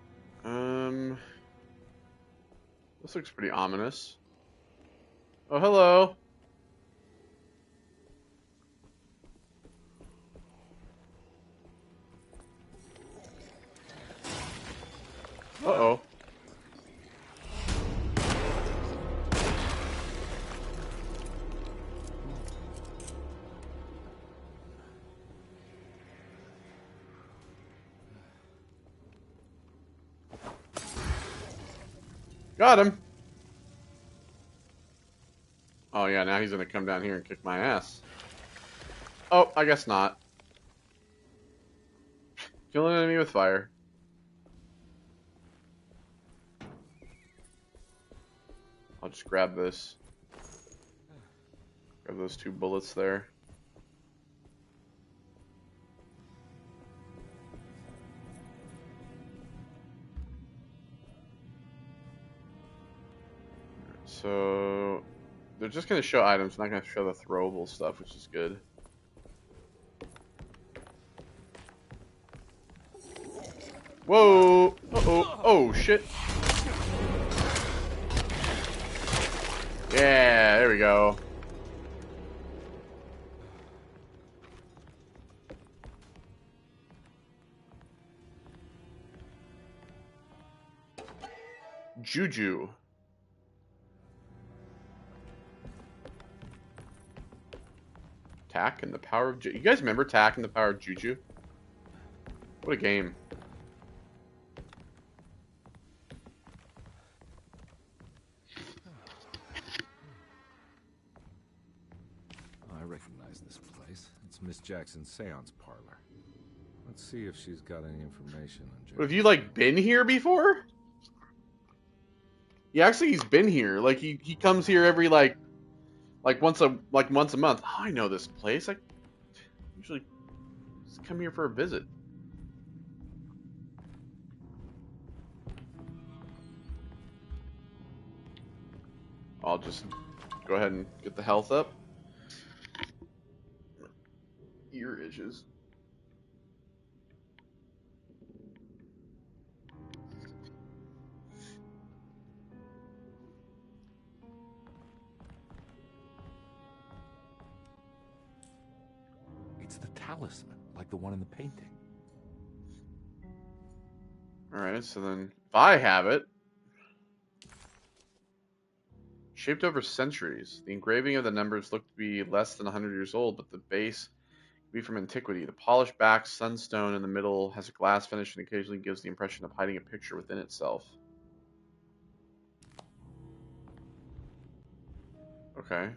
This looks pretty ominous. Oh, hello. Uh-oh. Got him. Oh yeah, now he's gonna come down here and kick my ass. Oh, I guess not. Kill an enemy with fire. I'll just grab this. Grab those 2 bullets there. So they're just going to show items, not going to show the throwable stuff, which is good. Whoa! Uh-oh. Oh, shit. Yeah, there we go. Juju. Tack and the Power of Juju. You guys remember Tack and the Power of Juju? What a game. I recognize this place. It's Miss Jackson's seance parlor. Let's see if she's got any information on Jeremy. But have you, like, been here before? Yeah, actually, he's been here. Like, he comes here every, like once a month. Oh, I know this place. I usually just come here for a visit. I'll just go ahead and get the health up. Ear itches. It's the talisman, like the one in the painting. Alright, so then if I have it. Shaped over centuries, the engraving of the numbers look to be less than 100 years old, but the base could be from antiquity. The polished back sunstone in the middle has a glass finish and occasionally gives the impression of hiding a picture within itself. Okay.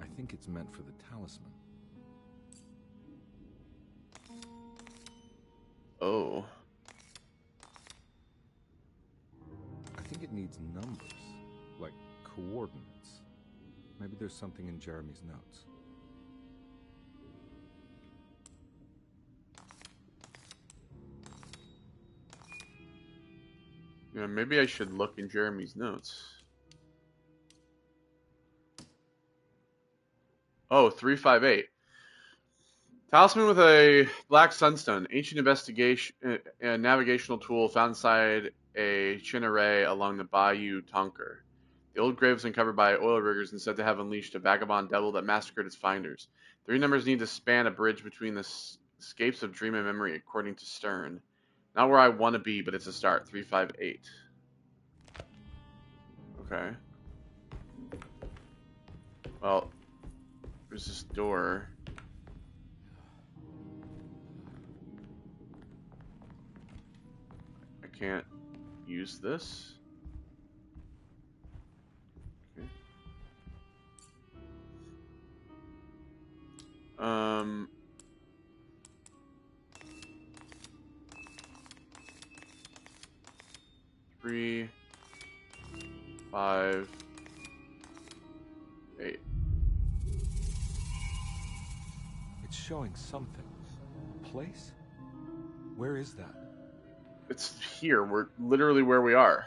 I think it's meant for the talisman. Oh. I think it needs numbers, like coordinates. Maybe there's something in Jeremy's notes. Yeah, maybe I should look in Jeremy's notes. Oh, 358. Talisman with a black sunstone, ancient investigation, a navigational tool found inside a chinaré along the Bayou Tonker. The old grave was uncovered by oil riggers and said to have unleashed a vagabond devil that massacred its finders. 3 numbers need to span a bridge between the escapes of dream and memory, according to Stern. Not where I want to be, but it's a start. 358. Okay. Well, there's this door. I can't use this. Okay. Three, 5, 8. It's showing something. A place? Where is that? It's here. We're literally where we are.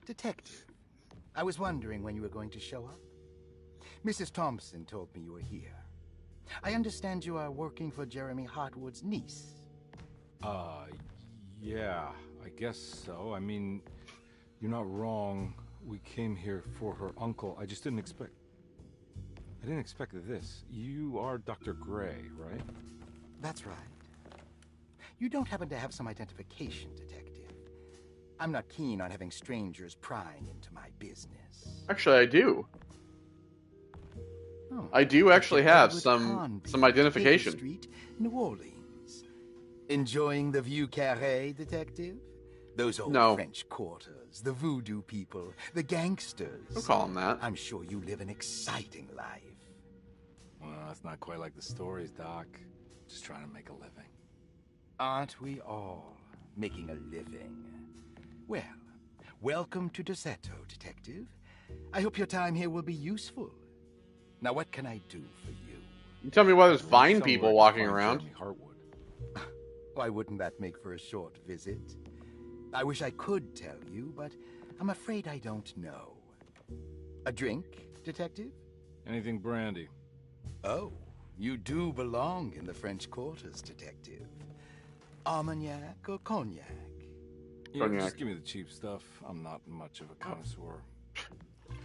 Detective, I was wondering when you were going to show up. Mrs. Thompson told me you were here. I understand you are working for Jeremy Hardwood's niece. Yeah, I guess so. I mean, you're not wrong. We came here for her uncle. I didn't expect this. You are Dr. Gray, right? That's right. You don't happen to have some identification, Detective. I'm not keen on having strangers prying into my business. Actually, I do. Oh, I do actually have Hardwood some Carnby, identification. Baker Street, New Orleans. Enjoying the Vieux Carré, Detective? Those old French quarters, the voodoo people, the gangsters. Don't call them that. I'm sure you live an exciting life. Well, that's not quite like the stories, Doc. Just trying to make a living. Aren't we all making a living? Well, welcome to Derceto, Detective. I hope your time here will be useful. Now, what can I do for you? You tell me why there's fine people walking around. Why wouldn't that make for a short visit? I wish I could tell you, but I'm afraid I don't know. A drink, Detective? Anything brandy. Oh, you do belong in the French quarters, Detective. Armagnac or cognac? Yeah, just give me the cheap stuff. I'm not much of a connoisseur.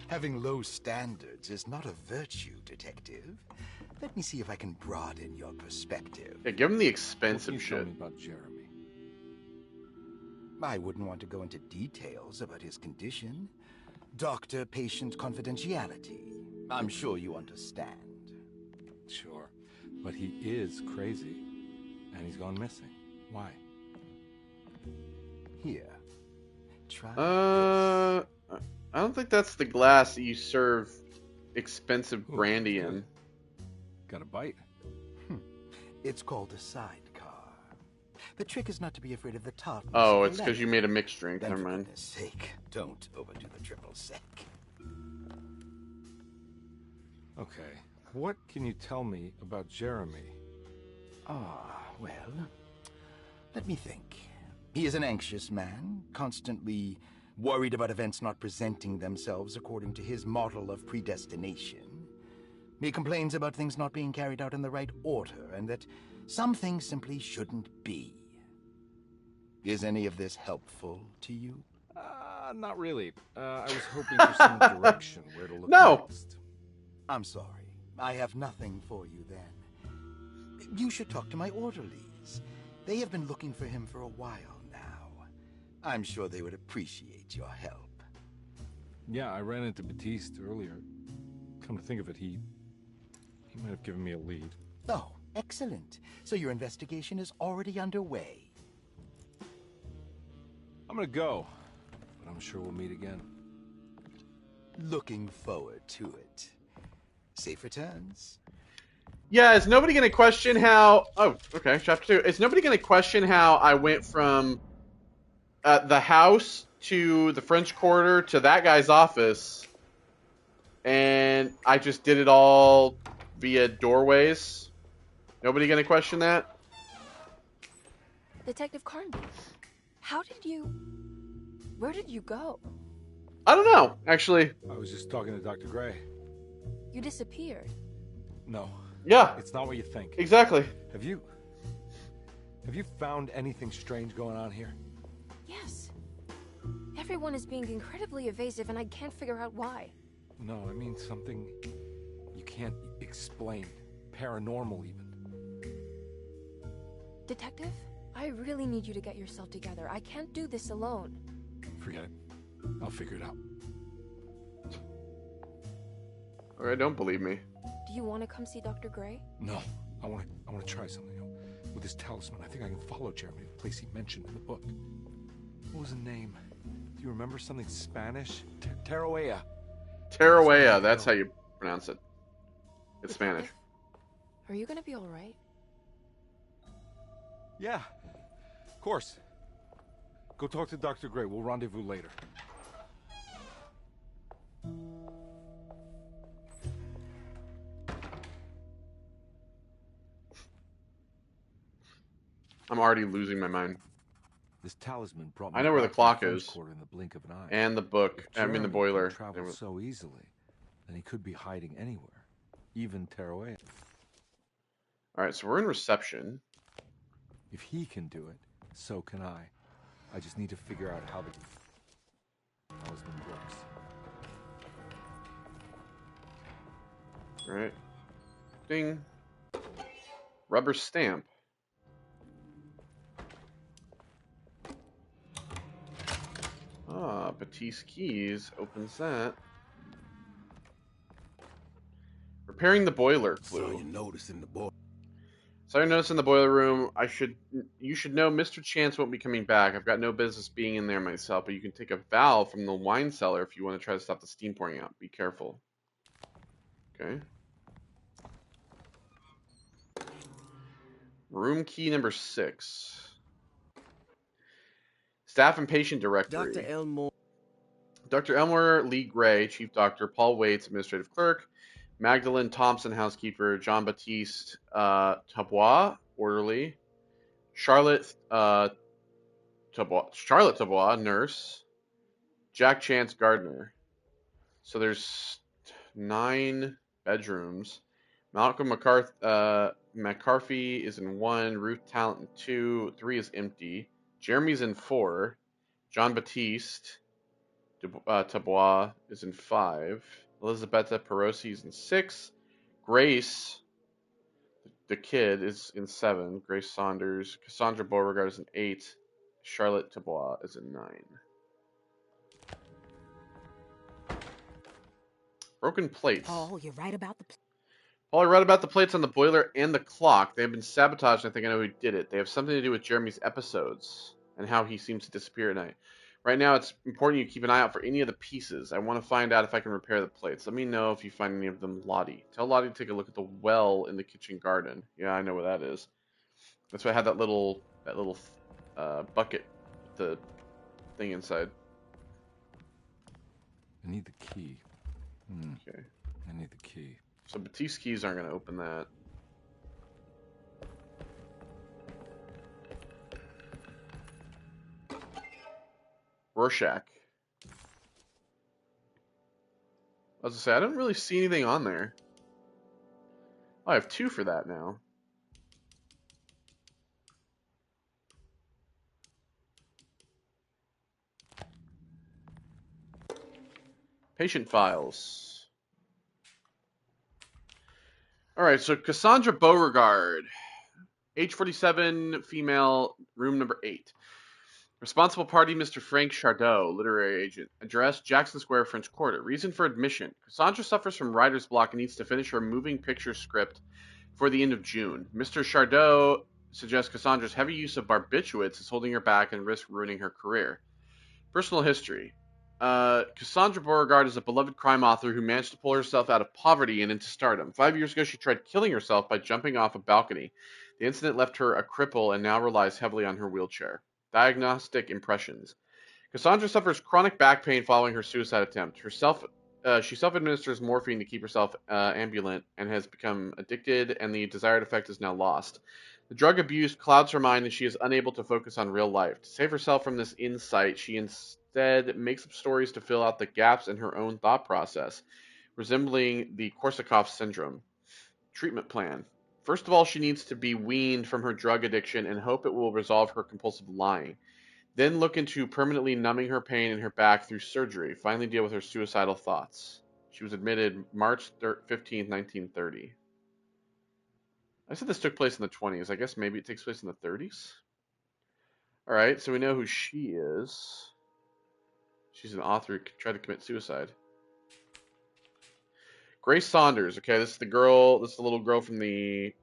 Having low standards is not a virtue, Detective. Let me see if I can broaden your perspective. Yeah, give him the What can expensive you tell shit. me about Jeremy? I wouldn't want to go into details about his condition. Doctor-patient confidentiality. I'm sure you understand. Sure, but he is crazy, and he's gone missing. Why? Here, try I don't think that's the glass that you serve expensive Ooh, brandy good. in. Got a bite? this. It's called a sidecar. The trick is not to be afraid of the tartness. Oh, of it's the because you lemon. made a mixed drink. Then, Never for mind. goodness sake, don't overdo the triple sec. Okay. What can you tell me about Jeremy? Well, let me think. He is an anxious man, constantly worried about events not presenting themselves according to his model of predestination. He complains about things not being carried out in the right order, and that some things simply shouldn't be. Is any of this helpful to you? Not really. I was hoping for some direction where to look No. next. I'm sorry. I have nothing for you then. You should talk to my orderlies. They have been looking for him for a while now. I'm sure they would appreciate your help. Yeah, I ran into Batiste earlier. Come to think of it, he might have given me a lead. Oh, excellent. So your investigation is already underway. I'm gonna go, but I'm sure we'll meet again. Looking forward to it. Safe returns. Yeah, is nobody going to question how... Oh, okay, chapter 2. Is nobody going to question how I went from the house to the French Quarter to that guy's office, and I just did it all via doorways? Nobody going to question that? Detective Carnby, where did you go? I don't know, actually. I was just talking to Dr. Gray. You disappeared. No, Yeah, it's not what you think. exactly. Have you found anything strange going on here? Yes. Everyone is being incredibly evasive and I can't figure out why. No, I mean something you can't explain. Paranormal, even. Detective, I really need you to get yourself together. I can't do this alone. Forget it. I'll figure it out. Alright, don't believe me. Do you want to come see Dr. Gray? No, I want to try something. With this talisman, I think I can follow Jeremy to the place he mentioned in the book. What was the name? Do you remember something Spanish? Tarawea. Tarawea, that's how you pronounce it. It's Spanish. Are you gonna be alright? Yeah, of course. Go talk to Dr. Gray. We'll rendezvous later. I'm already losing my mind. This talisman brought me I know where the back clock from the French is. Quarter in the blink of an eye. And the book. If I mean the Jeremy boiler. can travel so easily, then he could be hiding anywhere, even Tarawea. Alright, so we're in reception. If he can do it, so can I. I just need to figure out how the talisman works. Alright. Ding. Rubber stamp. Ah, Batiste keys. Opens that. Repairing the boiler clue. So you notice in the boy. So I noticed in the boiler room, you should know Mr. Chance won't be coming back. I've got no business being in there myself, but you can take a valve from the wine cellar if you want to try to stop the steam pouring out. Be careful. Okay. Room key number 6. Staff and patient directory. Dr. Elmore. Dr. Elmore Lee Gray, chief doctor. Paul Waits, administrative clerk. Magdalene Thompson, housekeeper. John Baptiste Tabois, orderly. Charlotte Tabois, nurse. Jack Chance, gardener. So there's 9 bedrooms. Malcolm McCarthy is in 1. Ruth Talent in 2. 3 is empty. Jeremy's in 4. John Baptiste. Tabois is in 5. Elisabetta Perosi is in 6. Grace, the kid, is in 7. Grace Saunders. Cassandra Beauregard is in 8. Charlotte Tabois is in 9. Broken plates. Paul, you're right about the... Paul, I read about the plates on the boiler and the clock. They have been sabotaged, and I think I know who did it. They have something to do with Jeremy's episodes and how he seems to disappear at night. Right now, it's important you keep an eye out for any of the pieces. I want to find out if I can repair the plates. Let me know if you find any of them, Lottie. Tell Lottie to take a look at the well in the kitchen garden. Yeah, I know where that is. That's why I had that little bucket with the thing inside. I need the key. Okay. I need the key. So Batiste keys aren't going to open that. Rorschach. I was going to say, I don't really see anything on there. Oh, I have 2 for that now. Patient files. Alright, so Cassandra Beauregard. Age 47, female, room number 8. Responsible party, Mr. Frank Chardot, literary agent. Address, Jackson Square, French Quarter. Reason for admission. Cassandra suffers from writer's block and needs to finish her moving picture script for the end of June. Mr. Chardot suggests Cassandra's heavy use of barbiturates is holding her back and risks ruining her career. Personal history. Cassandra Beauregard is a beloved crime author who managed to pull herself out of poverty and into stardom. 5 years ago, she tried killing herself by jumping off a balcony. The incident left her a cripple and now relies heavily on her wheelchair. Diagnostic impressions. Cassandra suffers chronic back pain following her suicide attempt. She self-administers morphine to keep herself ambulant and has become addicted, and the desired effect is now lost. The drug abuse clouds her mind and she is unable to focus on real life. To save herself from this insight, she instead makes up stories to fill out the gaps in her own thought process, resembling the Korsakoff syndrome. Treatment plan. First of all, she needs to be weaned from her drug addiction and hope it will resolve her compulsive lying. Then look into permanently numbing her pain in her back through surgery. Finally deal with her suicidal thoughts. She was admitted March 15th, 1930. I said this took place in the 20s. I guess maybe it takes place in the 30s? Alright, so we know who she is. She's an author who tried to commit suicide. Grace Saunders. Okay, this is the girl. This is the little girl from the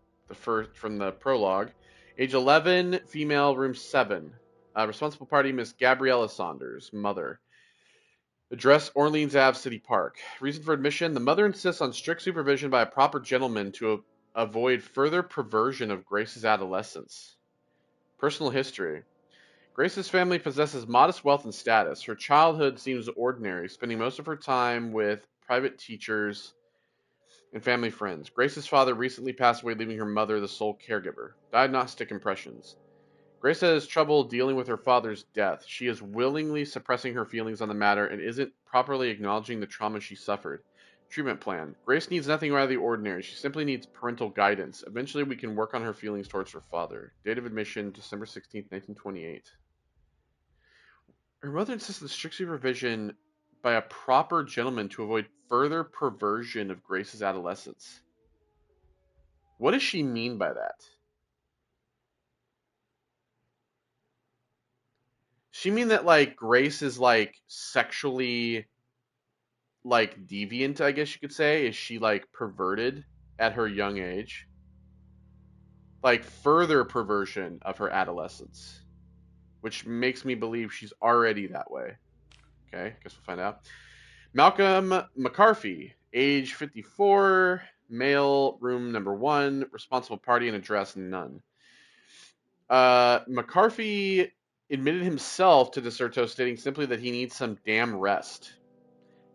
prologue. Age 11, female, room 7. Responsible party, Miss Gabriella Saunders, mother. Address, Orleans Ave, City Park. Reason for admission, the mother insists on strict supervision by a proper gentleman to avoid further perversion of Grace's adolescence. Personal history. Grace's family possesses modest wealth and status. Her childhood seems ordinary, spending most of her time with private teachers and family friends. Grace's father recently passed away, leaving her mother the sole caregiver. Diagnostic impressions. Grace has trouble dealing with her father's death. She is willingly suppressing her feelings on the matter and isn't properly acknowledging the trauma she suffered. Treatment plan. Grace needs nothing out of the ordinary. She simply needs parental guidance. Eventually, we can work on her feelings towards her father. Date of admission, December 16th, 1928. Her mother insists on strict supervision by a proper gentleman to avoid further perversion of Grace's adolescence. What does she mean by that? She mean that, like, Grace is, like, sexually, like, deviant, I guess you could say? Is she, like, perverted at her young age? Like, further perversion of her adolescence. Which makes me believe she's already that way. Okay, guess we'll find out. Malcolm McCarthy, age 54, male, room number 1, responsible party and address none. McCarthy admitted himself to Derceto, stating simply that he needs some damn rest.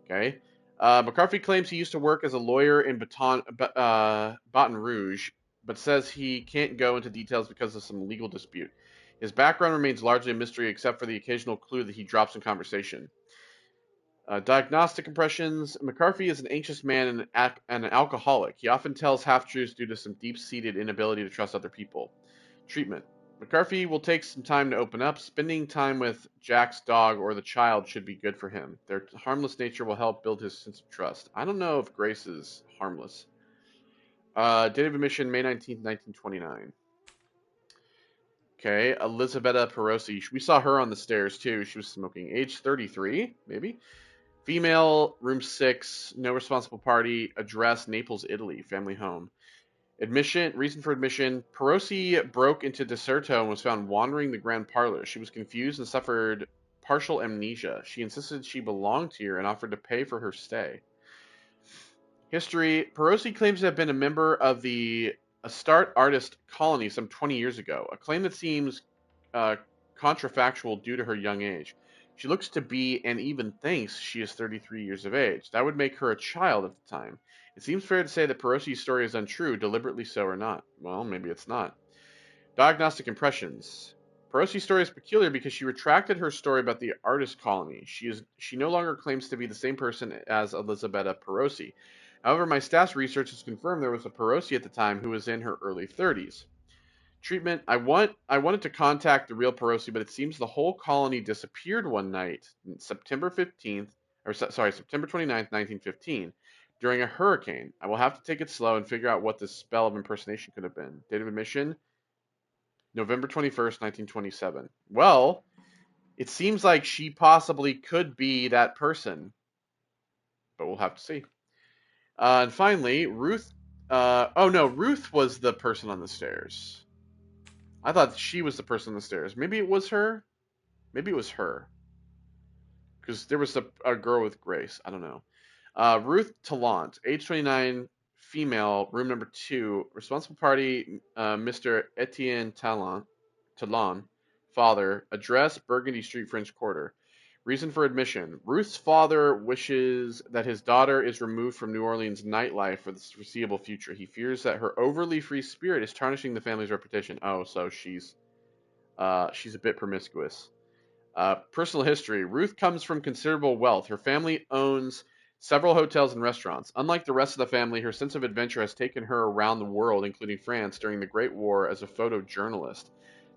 Okay. McCarthy claims he used to work as a lawyer in Baton Rouge, but says he can't go into details because of some legal dispute. His background remains largely a mystery, except for the occasional clue that he drops in conversation. Diagnostic impressions. McCarthy is an anxious man and an alcoholic. He often tells half-truths due to some deep-seated inability to trust other people. Treatment. McCarthy will take some time to open up. Spending time with Jack's dog or the child should be good for him. Their harmless nature will help build his sense of trust. I don't know if Grace is harmless. Date of admission, May 19th, 1929. Okay, Elisabetta Perosi. We saw her on the stairs, too. She was smoking. Age 33, maybe? Female, room 6, no responsible party, address, Naples, Italy, family home. Reason for admission, Perosi broke into Derceto and was found wandering the grand parlor. She was confused and suffered partial amnesia. She insisted she belonged here and offered to pay for her stay. History, Perosi claims to have been a member of the Astarte artist colony some 20 years ago, a claim that seems contrafactual due to her young age. She looks to be, and even thinks, she is 33 years of age. That would make her a child at the time. It seems fair to say that Perosi's story is untrue, deliberately so or not. Well, maybe it's not. Diagnostic impressions. Perosi's story is peculiar because she retracted her story about the artist colony. She no longer claims to be the same person as Elisabetta Perosi. However, my staff's research has confirmed there was a Perosi at the time who was in her early 30s. Treatment. I wanted to contact the real Perosi, but it seems the whole colony disappeared one night, September 29th, 1915, during a hurricane. I will have to take it slow and figure out what this spell of impersonation could have been. Date of admission, November 21st, 1927. Well, it seems like she possibly could be that person, but we'll have to see. And finally, Ruth. Oh no, Ruth was the person on the stairs. I thought she was the person on the stairs. Maybe it was her. Maybe it was her. Because there was a girl with Grace. I don't know. Ruth Tallant, age 29, female, room number 2. Responsible party, Mr. Etienne Tallant, father. Address, Burgundy Street, French Quarter. Reason for admission. Ruth's father wishes that his daughter is removed from New Orleans nightlife for the foreseeable future. He fears that her overly free spirit is tarnishing the family's reputation. Oh, so she's a bit promiscuous. Personal history. Ruth comes from considerable wealth. Her family owns several hotels and restaurants. Unlike the rest of the family, her sense of adventure has taken her around the world, including France, during the Great War as a photojournalist.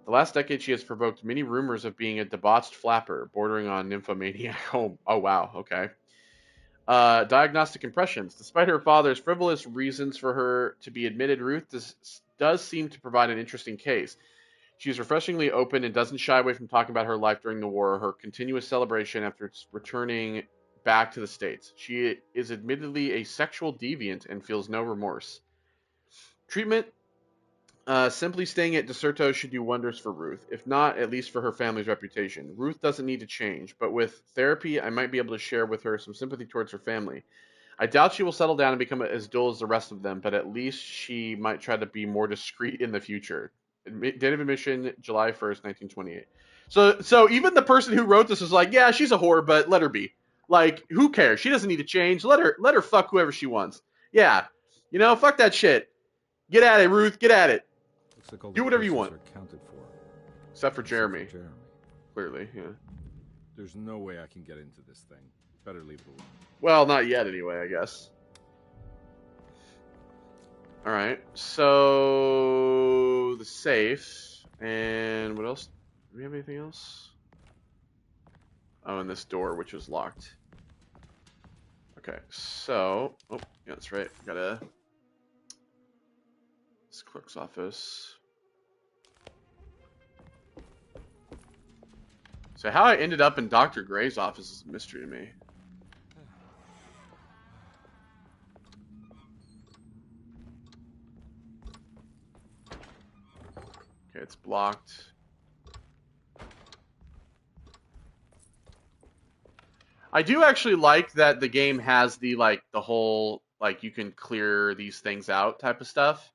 The last decade, she has provoked many rumors of being a debauched flapper, bordering on nymphomaniac. Oh wow, okay. Diagnostic impressions. Despite her father's frivolous reasons for her to be admitted, Ruth does seem to provide an interesting case. She is refreshingly open and doesn't shy away from talking about her life during the war or her continuous celebration after returning back to the States. She is admittedly a sexual deviant and feels no remorse. Treatment. Simply staying at Derceto should do wonders for Ruth, if not, at least for her family's reputation. Ruth doesn't need to change, but with therapy, I might be able to share with her some sympathy towards her family. I doubt she will settle down and become as dull as the rest of them, but at least she might try to be more discreet in the future. Date of admission, July 1st, 1928. So even the person who wrote this was like, yeah, she's a whore, but let her be. Like, who cares? She doesn't need to change. Let her fuck whoever she wants. Yeah. Fuck that shit. Get at it, Ruth. Get at it. Looks like all Do the whatever you persons want. are accounted for. Except for Jeremy. Jeremy. Clearly, yeah. There's no way I can get into this thing. Better leave it alone. Well, not yet anyway, I guess. Alright, so the safe, and what else? Do we have anything else? Oh, and this door, which was locked. Okay, so, oh, yeah, that's right. Got this clerk's office. So how I ended up in Dr. Gray's office is a mystery to me. Okay, it's blocked. I do actually like that the game has the whole you can clear these things out type of stuff.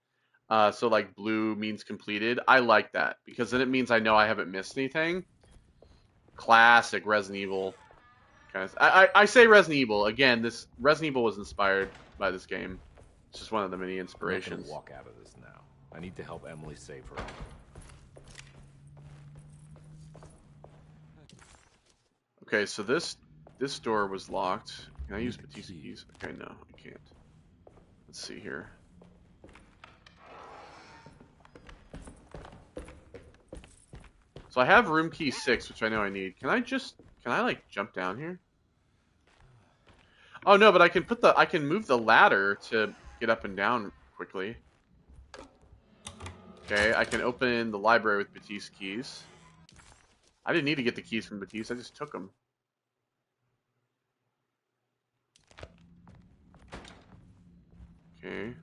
So blue means completed. I like that because then it means I know I haven't missed anything. Classic Resident Evil. I say Resident Evil again. This Resident Evil was inspired by this game. It's just one of the many inspirations. I'm not gonna walk out of this now. I need to help Emily save her. Okay, so this door was locked. Can I use Batista keys? Okay, no, I can't. Let's see here. So I have room key 6, which I know I need. Can I like jump down here? Oh no, but I can move the ladder to get up and down quickly. Okay, I can open the library with Batiste keys. I didn't need to get the keys from Batiste, I just took them. Okay.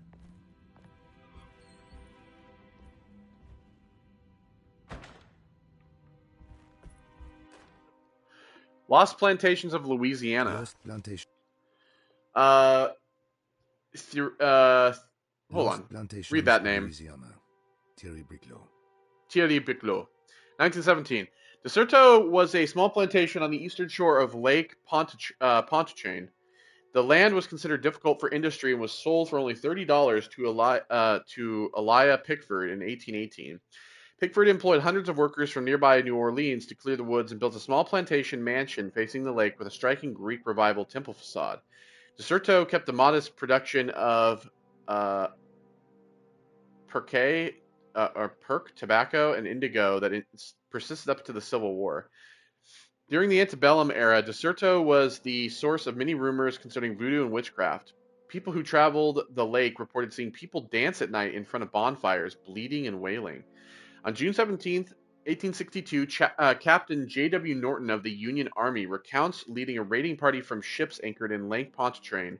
Lost Plantations of Louisiana. Lost Plantation. Hold Lost on. Plantations Read that of name. Louisiana. Thierry Briclot. Thierry Briclot. 1917. Derceto was a small plantation on the eastern shore of Lake Pontchartrain. The land was considered difficult for industry and was sold for only $30 to Elia Pickford in 1818. Pickford employed hundreds of workers from nearby New Orleans to clear the woods and built a small plantation mansion facing the lake with a striking Greek Revival temple facade. Derceto kept a modest production of perk tobacco and indigo that persisted up to the Civil War. During the antebellum era, Derceto was the source of many rumors concerning voodoo and witchcraft. People who traveled the lake reported seeing people dance at night in front of bonfires, bleating and wailing. On June 17th, 1862, Captain J.W. Norton of the Union Army recounts leading a raiding party from ships anchored in Lake Pontchartrain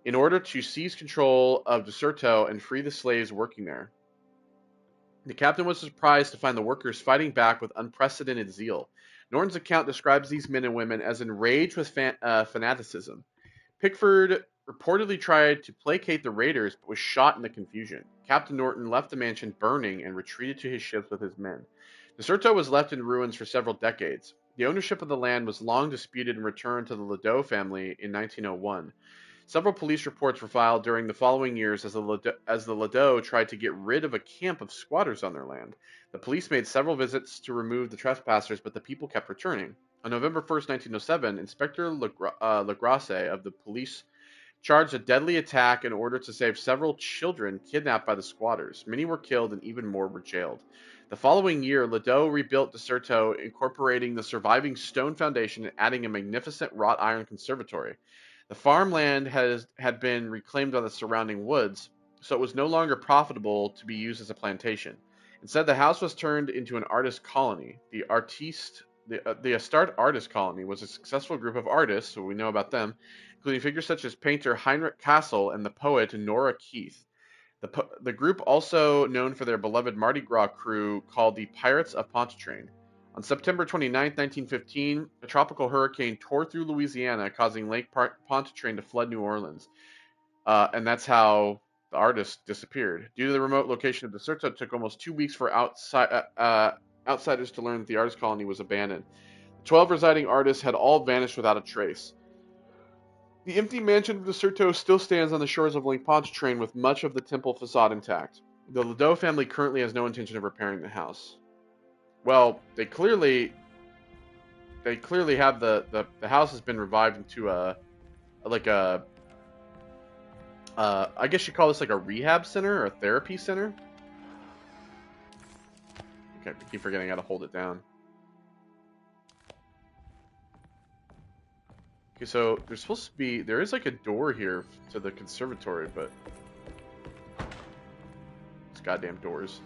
in order to seize control of Derceto and free the slaves working there. The captain was surprised to find the workers fighting back with unprecedented zeal. Norton's account describes these men and women as enraged with fanaticism. Pickford reportedly tried to placate the raiders, but was shot in the confusion. Captain Norton left the mansion burning and retreated to his ships with his men. Derceto was left in ruins for several decades. The ownership of the land was long disputed and returned to the Ladeau family in 1901. Several police reports were filed during the following years as the Ladeau tried to get rid of a camp of squatters on their land. The police made several visits to remove the trespassers, but the people kept returning. On November 1st, 1907, Inspector Legrasse of the police charged a deadly attack in order to save several children kidnapped by the squatters. Many were killed and even more were jailed. The following year, Ladeau rebuilt Derceto, incorporating the surviving stone foundation and adding a magnificent wrought iron conservatory. The farmland had been reclaimed on the surrounding woods, so it was no longer profitable to be used as a plantation. Instead, the house was turned into an artist colony. The Astarte Artist Colony was a successful group of artists, so we know about them, including figures such as painter Heinrich Kassel and the poet Nora Keith. The group also known for their beloved Mardi Gras crew called the Pirates of Pontchartrain. On September 29, 1915, a tropical hurricane tore through Louisiana, causing Lake Pontchartrain to flood New Orleans. And that's how the artist disappeared. Due to the remote location of Derceto, it took almost 2 weeks for outsiders to learn that the artist colony was abandoned. The 12 residing artists had all vanished without a trace. The empty mansion of Derceto still stands on the shores of Lake Pontchartrain with much of the temple facade intact. The Ladeau family currently has no intention of repairing the house. Well, they clearly have the house has been revived into I guess you call this like a rehab center or a therapy center. Okay, I keep forgetting how to hold it down. Okay, so there is like a door here to the conservatory, but it's goddamn doors.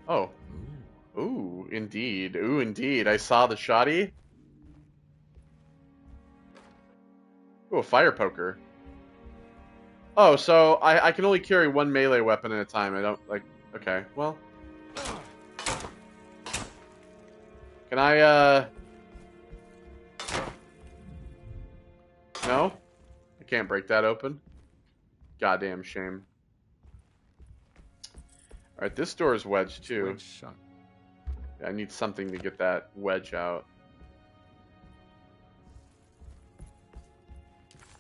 Oh. Ooh, indeed. Ooh, indeed. I saw the shoddy. Ooh, a fire poker. Oh, so I can only carry one melee weapon at a time. I don't, like... Okay, well... Can I, No? I can't break that open. Goddamn shame. Alright, this door is wedged too. Wedge shut. Yeah, I need something to get that wedge out.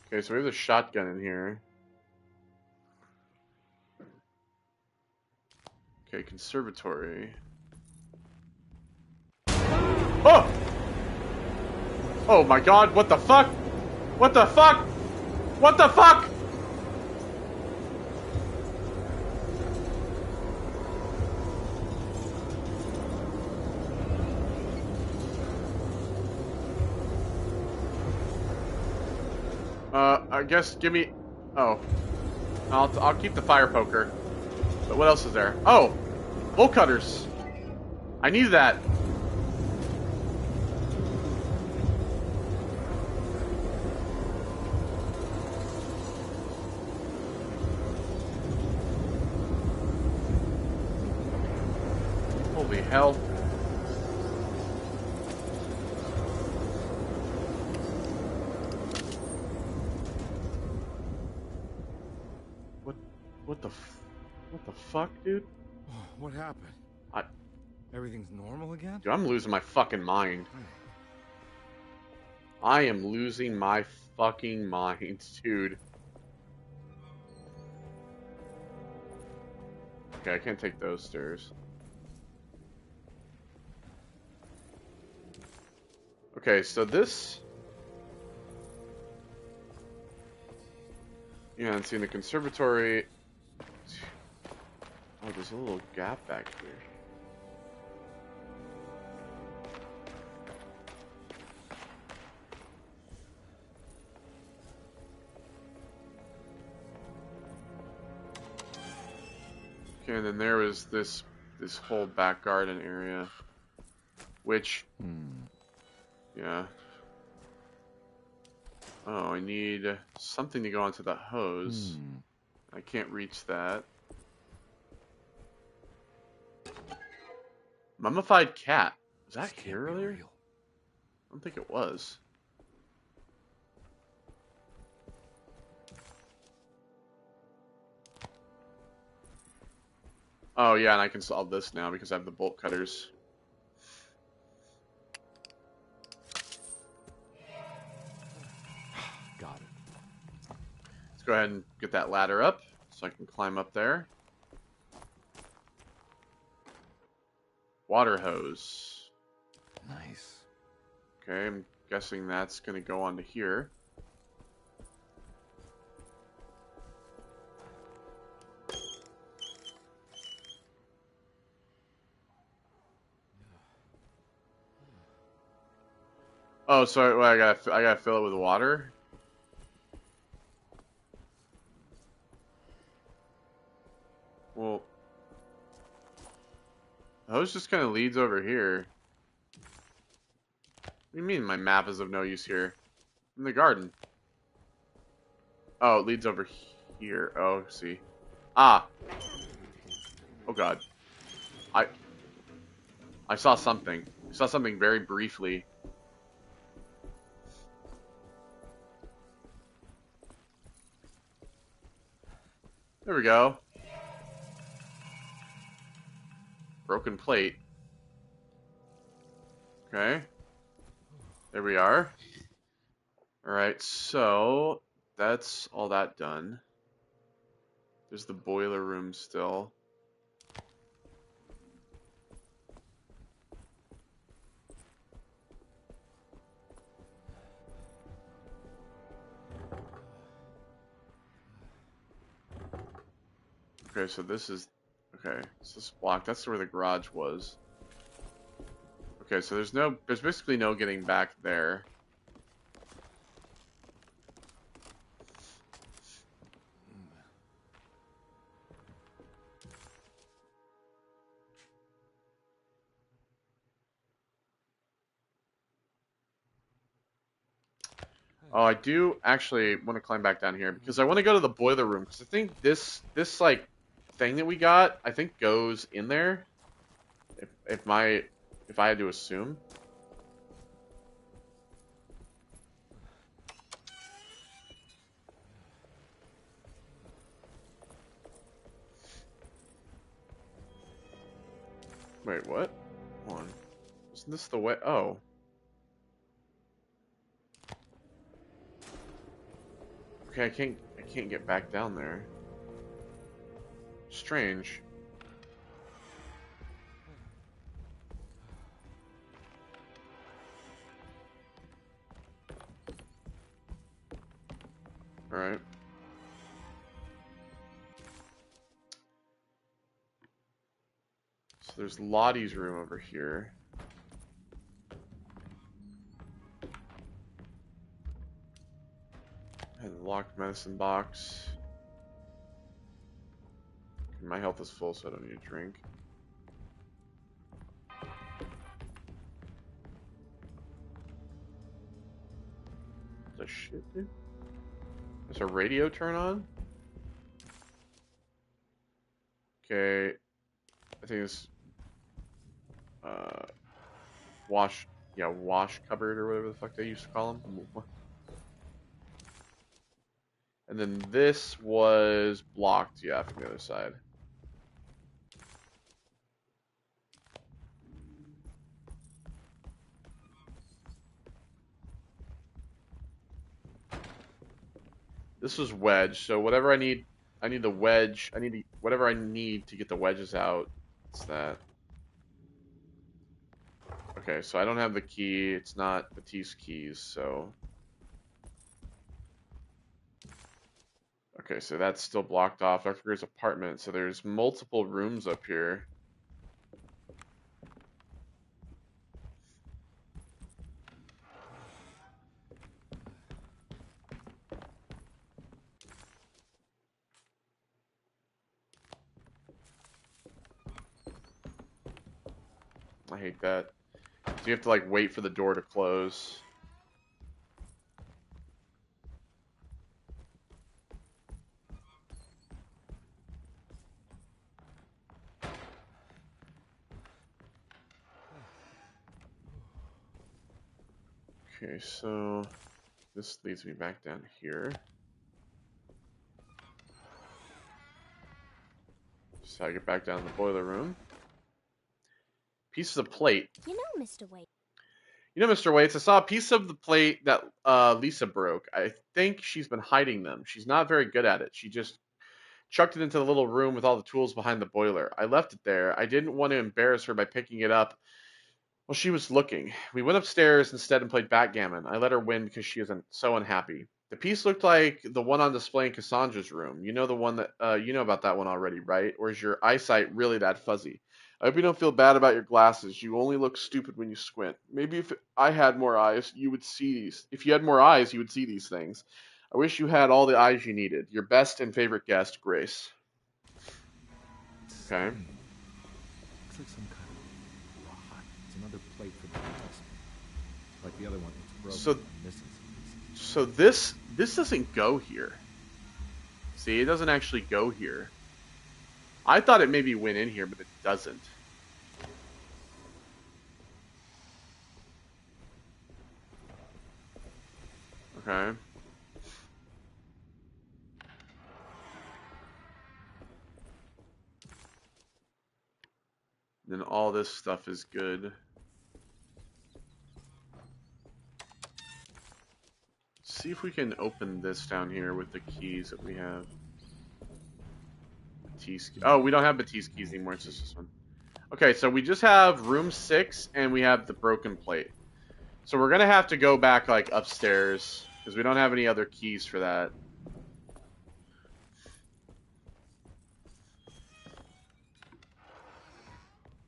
Okay, so we have the shotgun in here. Okay, conservatory. Oh! Oh my god, what the fuck? What the fuck? What the fuck? I guess give me... Oh. I'll keep the fire poker. But what else is there? Oh! Bolt cutters! I need that! Holy hell. What the fuck, dude? What happened? Everything's normal again? Dude, I'm losing my fucking mind. I am losing my fucking mind, dude. Okay, I can't take those stairs. Okay, so this... Yeah, and see in the conservatory... Oh, there's a little gap back here. Okay, and then there was this whole back garden area, which, yeah. Oh, I need something to go onto the hose. I can't reach that. Mummified cat. Was that here earlier? I don't think it was. Oh yeah, and I can solve this now because I have the bolt cutters. Got it. Let's go ahead and get that ladder up so I can climb up there. Water hose. Nice. Okay, I'm guessing that's going to go onto here. Oh, sorry. Well, I gotta fill it with water. Well, the hose just kind of leads over here. What do you mean my map is of no use here? In the garden. Oh, it leads over here. Oh, see. Ah. Oh god. I saw something. I saw something very briefly. There we go. Broken plate. Okay. There we are. Alright, so that's all that done. There's the boiler room still. Okay, so this is... Okay, so this block, that's where the garage was. Okay, so there's basically no getting back there. Oh, I do actually want to climb back down here because I want to go to the boiler room because I think this like thing that we got I think goes in there. If I had to assume. Wait, what? Hold on. Isn't this the way? Oh. Okay, I can't get back down there. Strange. All right. So there's Lottie's room over here. Blocked medicine box. My health is full, so I don't need a drink. The shit, dude? There's a radio turn on? Okay. I think it's wash cupboard or whatever the fuck they used to call them. And then this was blocked, yeah, from the other side. This was wedge, so whatever I need the wedge. Whatever I need to get the wedges out. It's that. Okay, so I don't have the key. It's not Batiste keys, so. Okay, so that's still blocked off. Dr. Gray's apartment, so there's multiple rooms up here. I hate that. So you have to like wait for the door to close. Okay, so this leads me back down here. Just how I get back down in the boiler room. Pieces of plate. You know, Mr. Waite. You know, Mr. Waits, I saw a piece of the plate that Lisa broke. I think she's been hiding them. She's not very good at it. She just chucked it into the little room with all the tools behind the boiler. I left it there. I didn't want to embarrass her by picking it up while she was looking. We went upstairs instead and played backgammon. I let her win because she was so unhappy. The piece looked like the one on display in Cassandra's room. You know the one that you know about that one already, right? Or is your eyesight really that fuzzy? I hope you don't feel bad about your glasses. You only look stupid when you squint. Maybe if I had more eyes, you would see these. If you had more eyes, you would see these things. I wish you had all the eyes you needed. Your best and favorite guest, Grace. Okay. Looks like some kind of rod. It's another plate for the house. Like the other one, it's broken. So this doesn't go here. See, it doesn't actually go here. I thought it maybe went in here, but it doesn't. Okay. Then all this stuff is good. See if we can open this down here with the keys that we have. Batiste. Oh, we don't have Batiste keys anymore. It's just this one. Okay, so we just have room 6 and we have the broken plate. So we're gonna have to go back like upstairs because we don't have any other keys for that.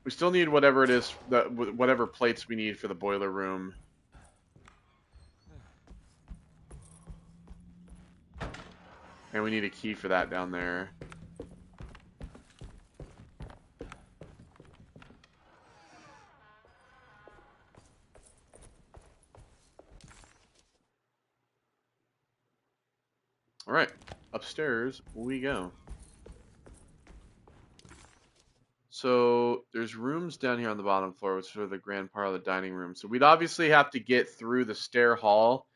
We still need whatever it is, whatever plates we need for the boiler room. And we need a key for that down there. All right, upstairs we go. So there's rooms down here on the bottom floor, which are the grand parlor, the dining room. So we'd obviously have to get through the stair hall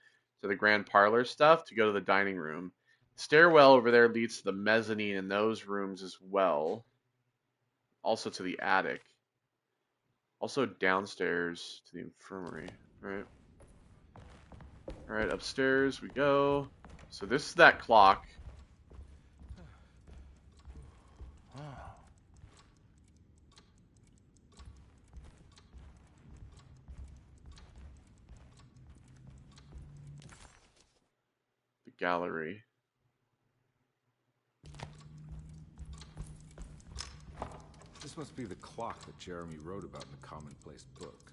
to the grand parlor stuff to go to the dining room. The stairwell over there leads to the mezzanine and those rooms as well. Also to the attic. Also downstairs to the infirmary, right? All right, upstairs we go. So this is that clock. The gallery. This must be the clock that Jeremy wrote about in the commonplace book.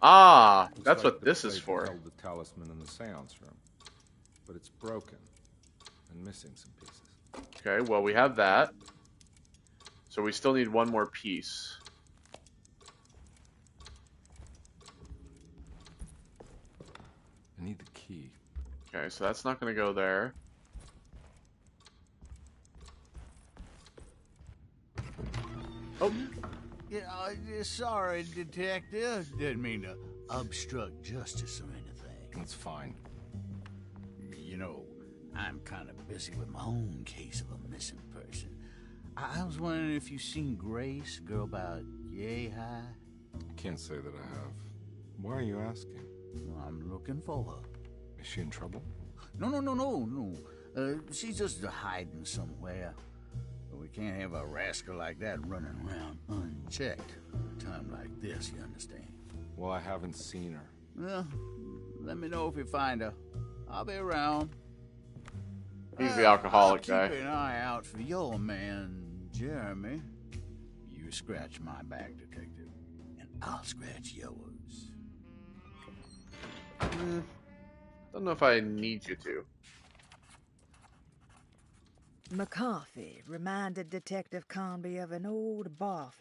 Ah, Looks that's like what the this is plate for. held the talisman in the seance room, but it's broken. and missing some pieces. Okay, well, we have that. So we still need one more piece. I need the key. Okay, so that's not going to go there. Oh. Yeah, sorry, Detective. Didn't mean to obstruct justice or anything. That's fine. You know, I'm kind of busy with my own case of a missing person. I was wondering if you've seen Grace, a girl about yay high? I can't say that I have. Why are you asking? Well, I'm looking for her. Is she in trouble? No. She's just hiding somewhere. We can't have a rascal like that running around unchecked. At a time like this, you understand? Well, I haven't seen her. Well, let me know if you find her. I'll be around. He's the alcoholic guy. Keep an eye out for your man, Jeremy. You scratch my back, Detective, and I'll scratch yours. Don't know if I need you to. McCarthy reminded Detective Carnby of an old bar.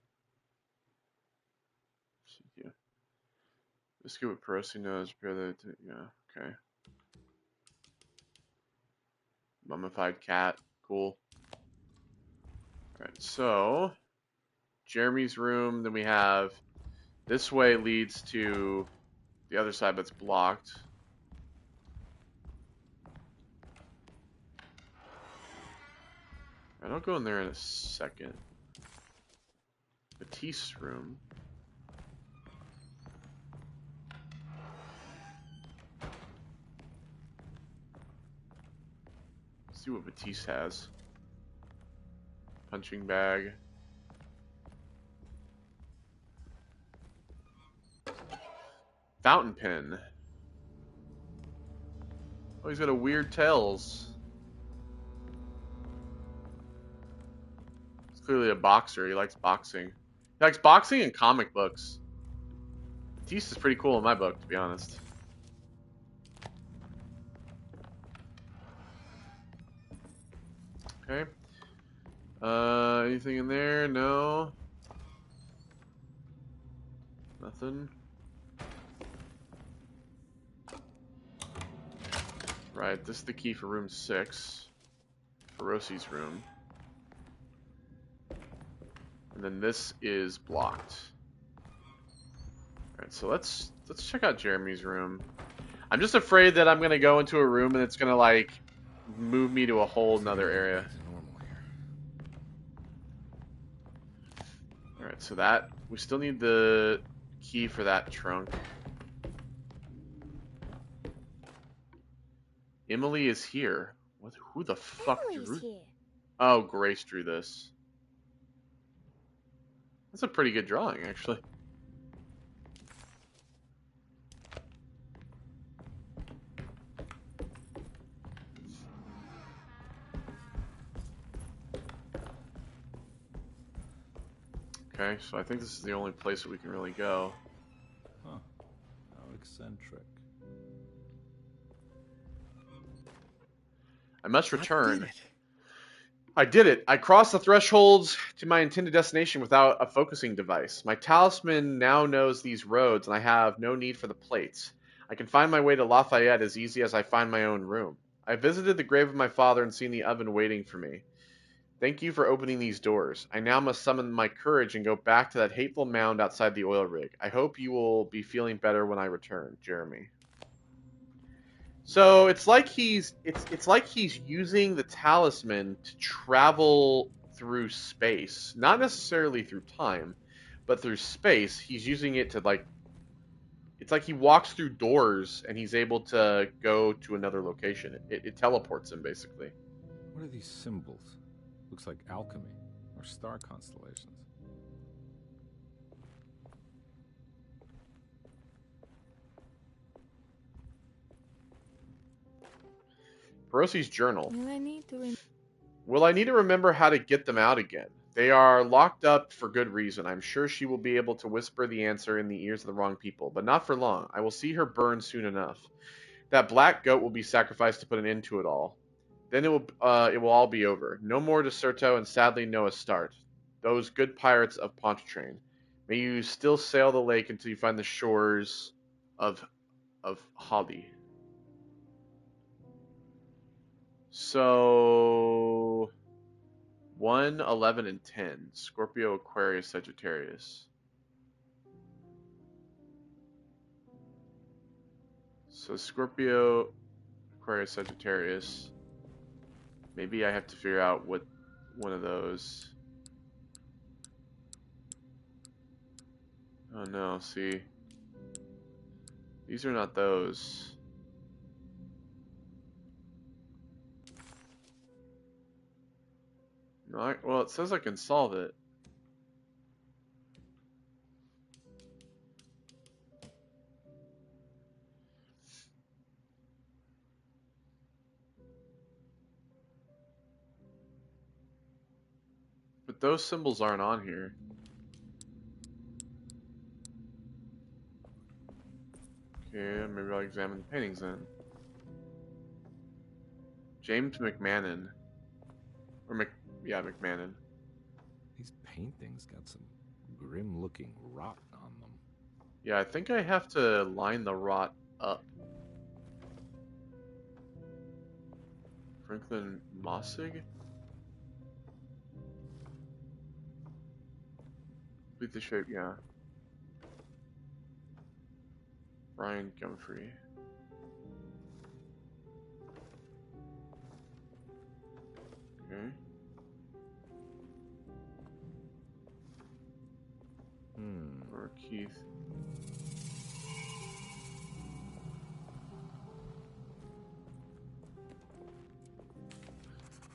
Yeah. Let's get what Perosi knows. Yeah, okay. Mummified cat. Cool. Alright, so Jeremy's room, then we have this way leads to the other side that's blocked. I'll go in there in a second. Batiste's room. Let's see what Batiste has. Punching bag. Fountain pen. Oh, he's got a weird tails. He's clearly a boxer. He likes boxing. He likes boxing and comic books. Batiste is pretty cool in my book, to be honest. Okay. Anything in there? No. Nothing. Right, this is the key for room 6. Perosi's room. And then this is blocked. Alright, so let's check out Jeremy's room. I'm just afraid that I'm gonna go into a room and it's gonna like move me to a whole nother area. Alright, so that we still need the key for that trunk. Emily is here. What? Who the fuck drew? Here. Oh, Grace drew this. That's a pretty good drawing, actually. Okay, so I think this is the only place that we can really go. Huh. How eccentric. I must return. I did it. I crossed the thresholds to my intended destination without a focusing device. My talisman now knows these roads, and I have no need for the plates. I can find my way to Lafayette as easy as I find my own room. I visited the grave of my father and seen the oven waiting for me. Thank you for opening these doors. I now must summon my courage and go back to that hateful mound outside the oil rig. I hope you will be feeling better when I return, Jeremy. So it's like he's using the talisman to travel through space, not necessarily through time, but through space. He's using it to like, it's like he walks through doors and he's able to go to another location. It teleports him basically. What are these symbols? Looks like alchemy or star constellations. Perosi's journal. Will I need to remember how to get them out again? They are locked up for good reason. I'm sure she will be able to whisper the answer in the ears of the wrong people, but not for long. I will see her burn soon enough. That black goat will be sacrificed to put an end to it all. Then it will all be over. No more Derceto, and sadly no Astarte. Those good pirates of Pontchartrain. May you still sail the lake until you find the shores of Holly. So 1, 11, and 10. Scorpio, Aquarius, Sagittarius. So Scorpio, Aquarius, Sagittarius. Maybe I have to figure out what one of those. Oh no, see. These are not those. No, well, it says I can solve it. But those symbols aren't on here. Okay, maybe I'll examine the paintings then. James McMahon. Or yeah, McMahon. These paintings got some grim-looking rot on them. Yeah, I think I have to line the rot up. Franklin Mossig? Complete the shape, yeah. Brian Gumfrey. Okay. Or Keith.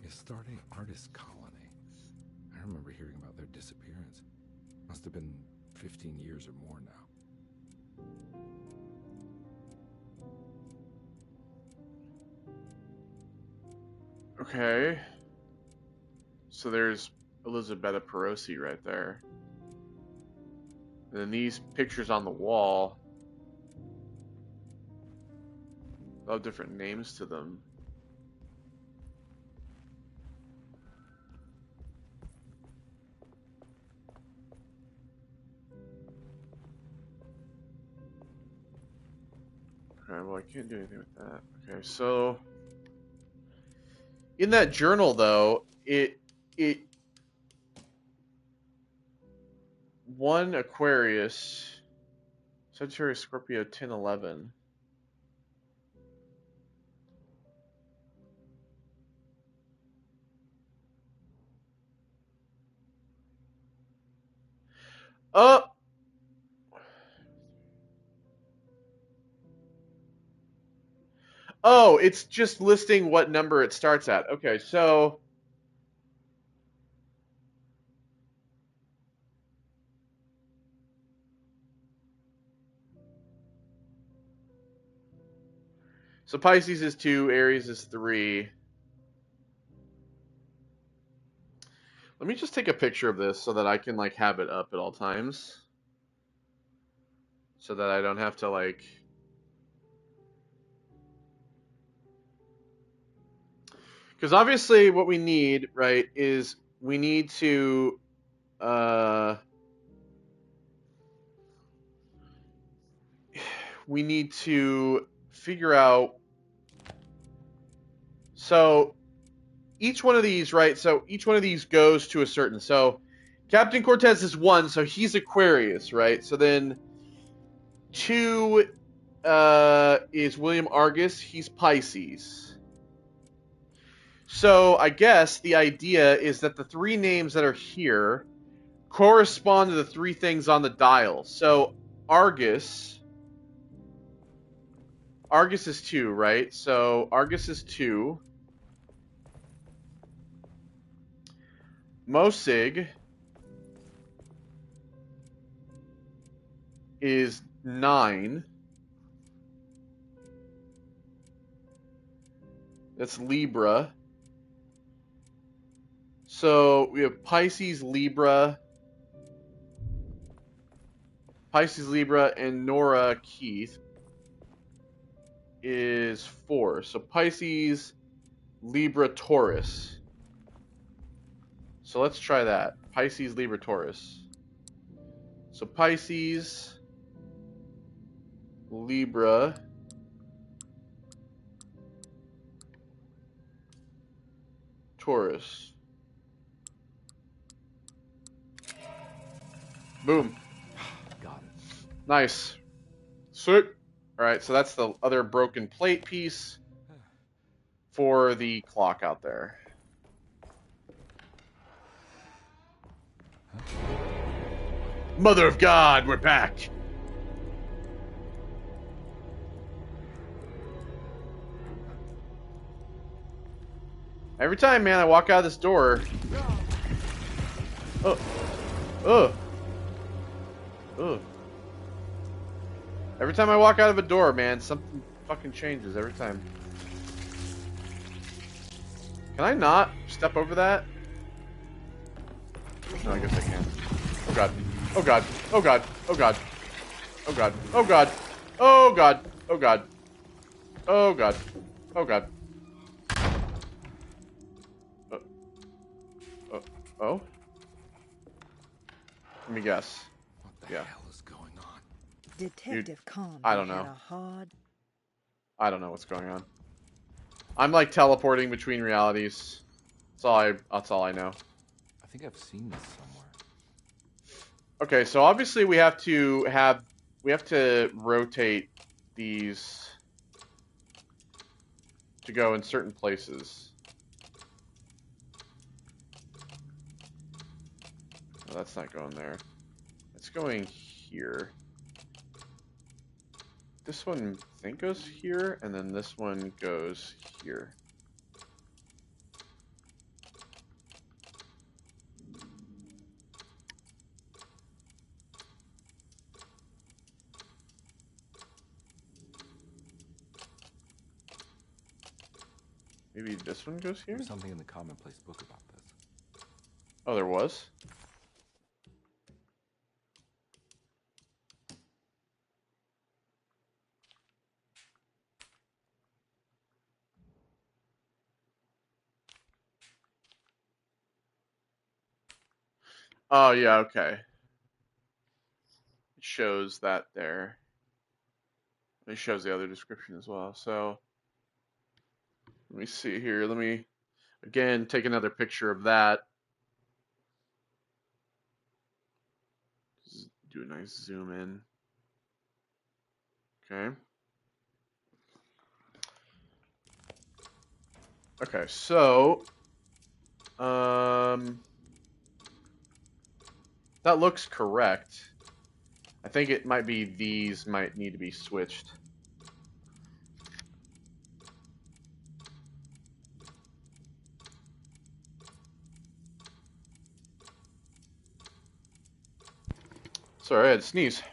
Astarte Artist Colony. I remember hearing about their disappearance. Must have been 15 years or more now. Okay. So there's Elisabetta Perosi right there. And then these pictures on the wall all have different names to them. Okay, well I can't do anything with that. Okay, so in that journal though, it 1 Aquarius, Sagittarius, Scorpio, 10, 11. Oh, it's just listing what number it starts at. Okay, so Pisces is 2, Aries is 3. Let me just take a picture of this so that I can like have it up at all times. So that I don't have to like because obviously what we need, right, is we need to figure out. So each one of these, right? So each one of these goes to a certain. So Captain Cortez is 1, so he's Aquarius, right? So then 2 is William Argus. He's Pisces. So I guess the idea is that the 3 names that are here correspond to the 3 things on the dial. So Argus is 2, right? So Argus is 2. Mosig is 9. That's Libra. So we have Pisces, Libra, and Nora Keith is 4. So Pisces, Libra, Taurus. So let's try that. Pisces, Libra, Taurus. So Pisces, Libra, Taurus. Boom. Got it. Nice. Sweet. Alright, so that's the other broken plate piece for the clock out there. Mother of God, we're back. Every time, man, I walk out of this door. Oh. Oh. Oh. Every time I walk out of a door, man, something fucking changes every time. Can I not step over that? No, I guess I can. Oh god. Oh god. Oh god. Oh god. Oh god. Oh god. Oh god. Oh god. Oh god. Oh god. Oh? Let me guess. What the hell is going on? Detective Carnby I don't know. had a hard... I don't know what's going on. I'm like teleporting between realities. That's all I know. I think I've seen this somewhere. Okay, so obviously we have to rotate these to go in certain places. No, that's not going there. It's going here. This one I think goes here, and then this one goes here. Maybe this one goes here? There's something in the commonplace book about this. Oh, there was? Oh, yeah, okay. It shows that there. It shows the other description as well. So, let me see here. Let me, again, take another picture of that. Just do a nice zoom in. Okay. Okay, so, that looks correct. I think it might be these might need to be switched. Sorry, I had to sneeze.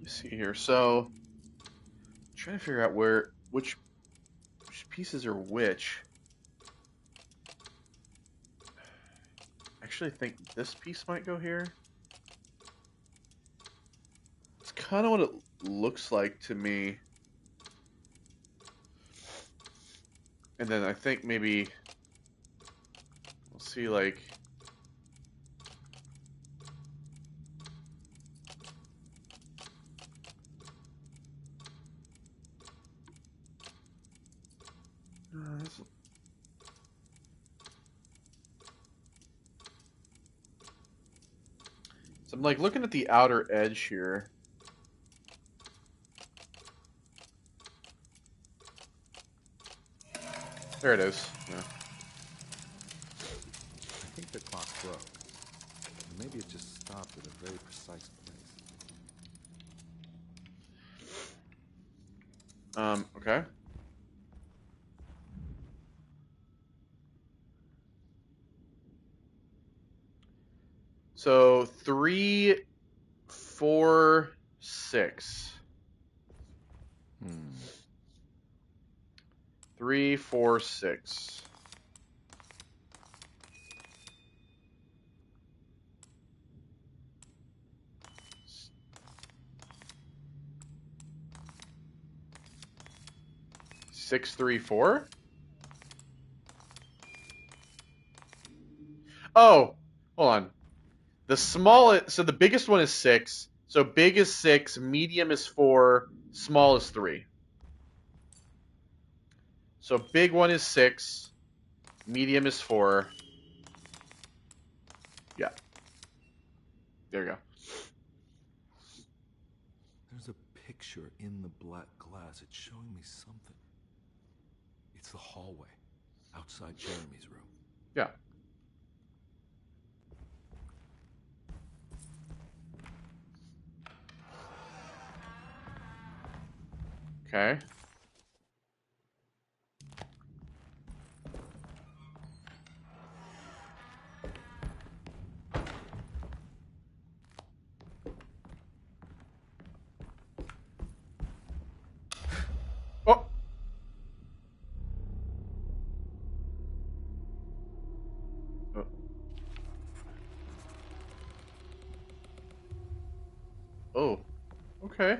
Let's see here. So, I'm trying to figure out which pieces are which. I actually think this piece might go here. It's kind of what it looks like to me. And then I think maybe we'll see like so I'm like looking at the outer edge here. There it is. Yeah. I think the clock broke. Maybe it just stopped at a very precise place. Okay. So 3, 4, 6. 3, 4, 6. Six, 3, 4. Oh, hold on. The smallest, so the biggest one is 6. So big is 6, medium is 4, small is 3. So big one is 6, medium is 4. Yeah. There you go. There's a picture in the black glass. It's showing me something. It's the hallway outside Jeremy's room. Yeah. Okay. Oh. Oh. Oh. Okay.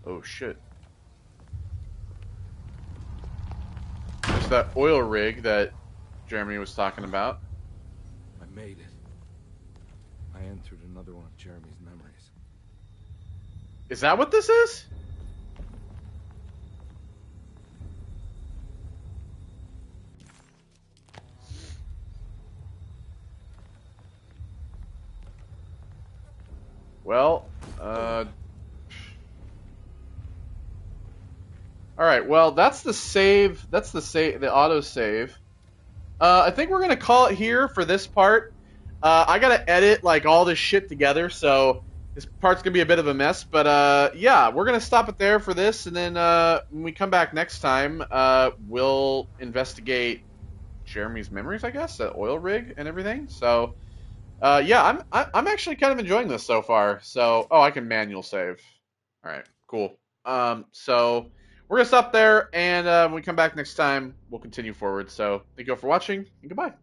Oh shit. It's that oil rig that Jeremy was talking about. I made it. I entered another one of Jeremy's memories. Is that what this is? Well, alright, well, that's the save. That's the auto save. I think we're gonna call it here for this part. I gotta edit like all this shit together, so this part's gonna be a bit of a mess. But yeah, we're gonna stop it there for this, and then when we come back next time, we'll investigate Jeremy's memories, I guess, the oil rig and everything. So yeah, I'm actually kind of enjoying this so far. So I can manual save. All right, cool. So we're gonna stop there, and when we come back next time, we'll continue forward. So thank you all for watching, and goodbye.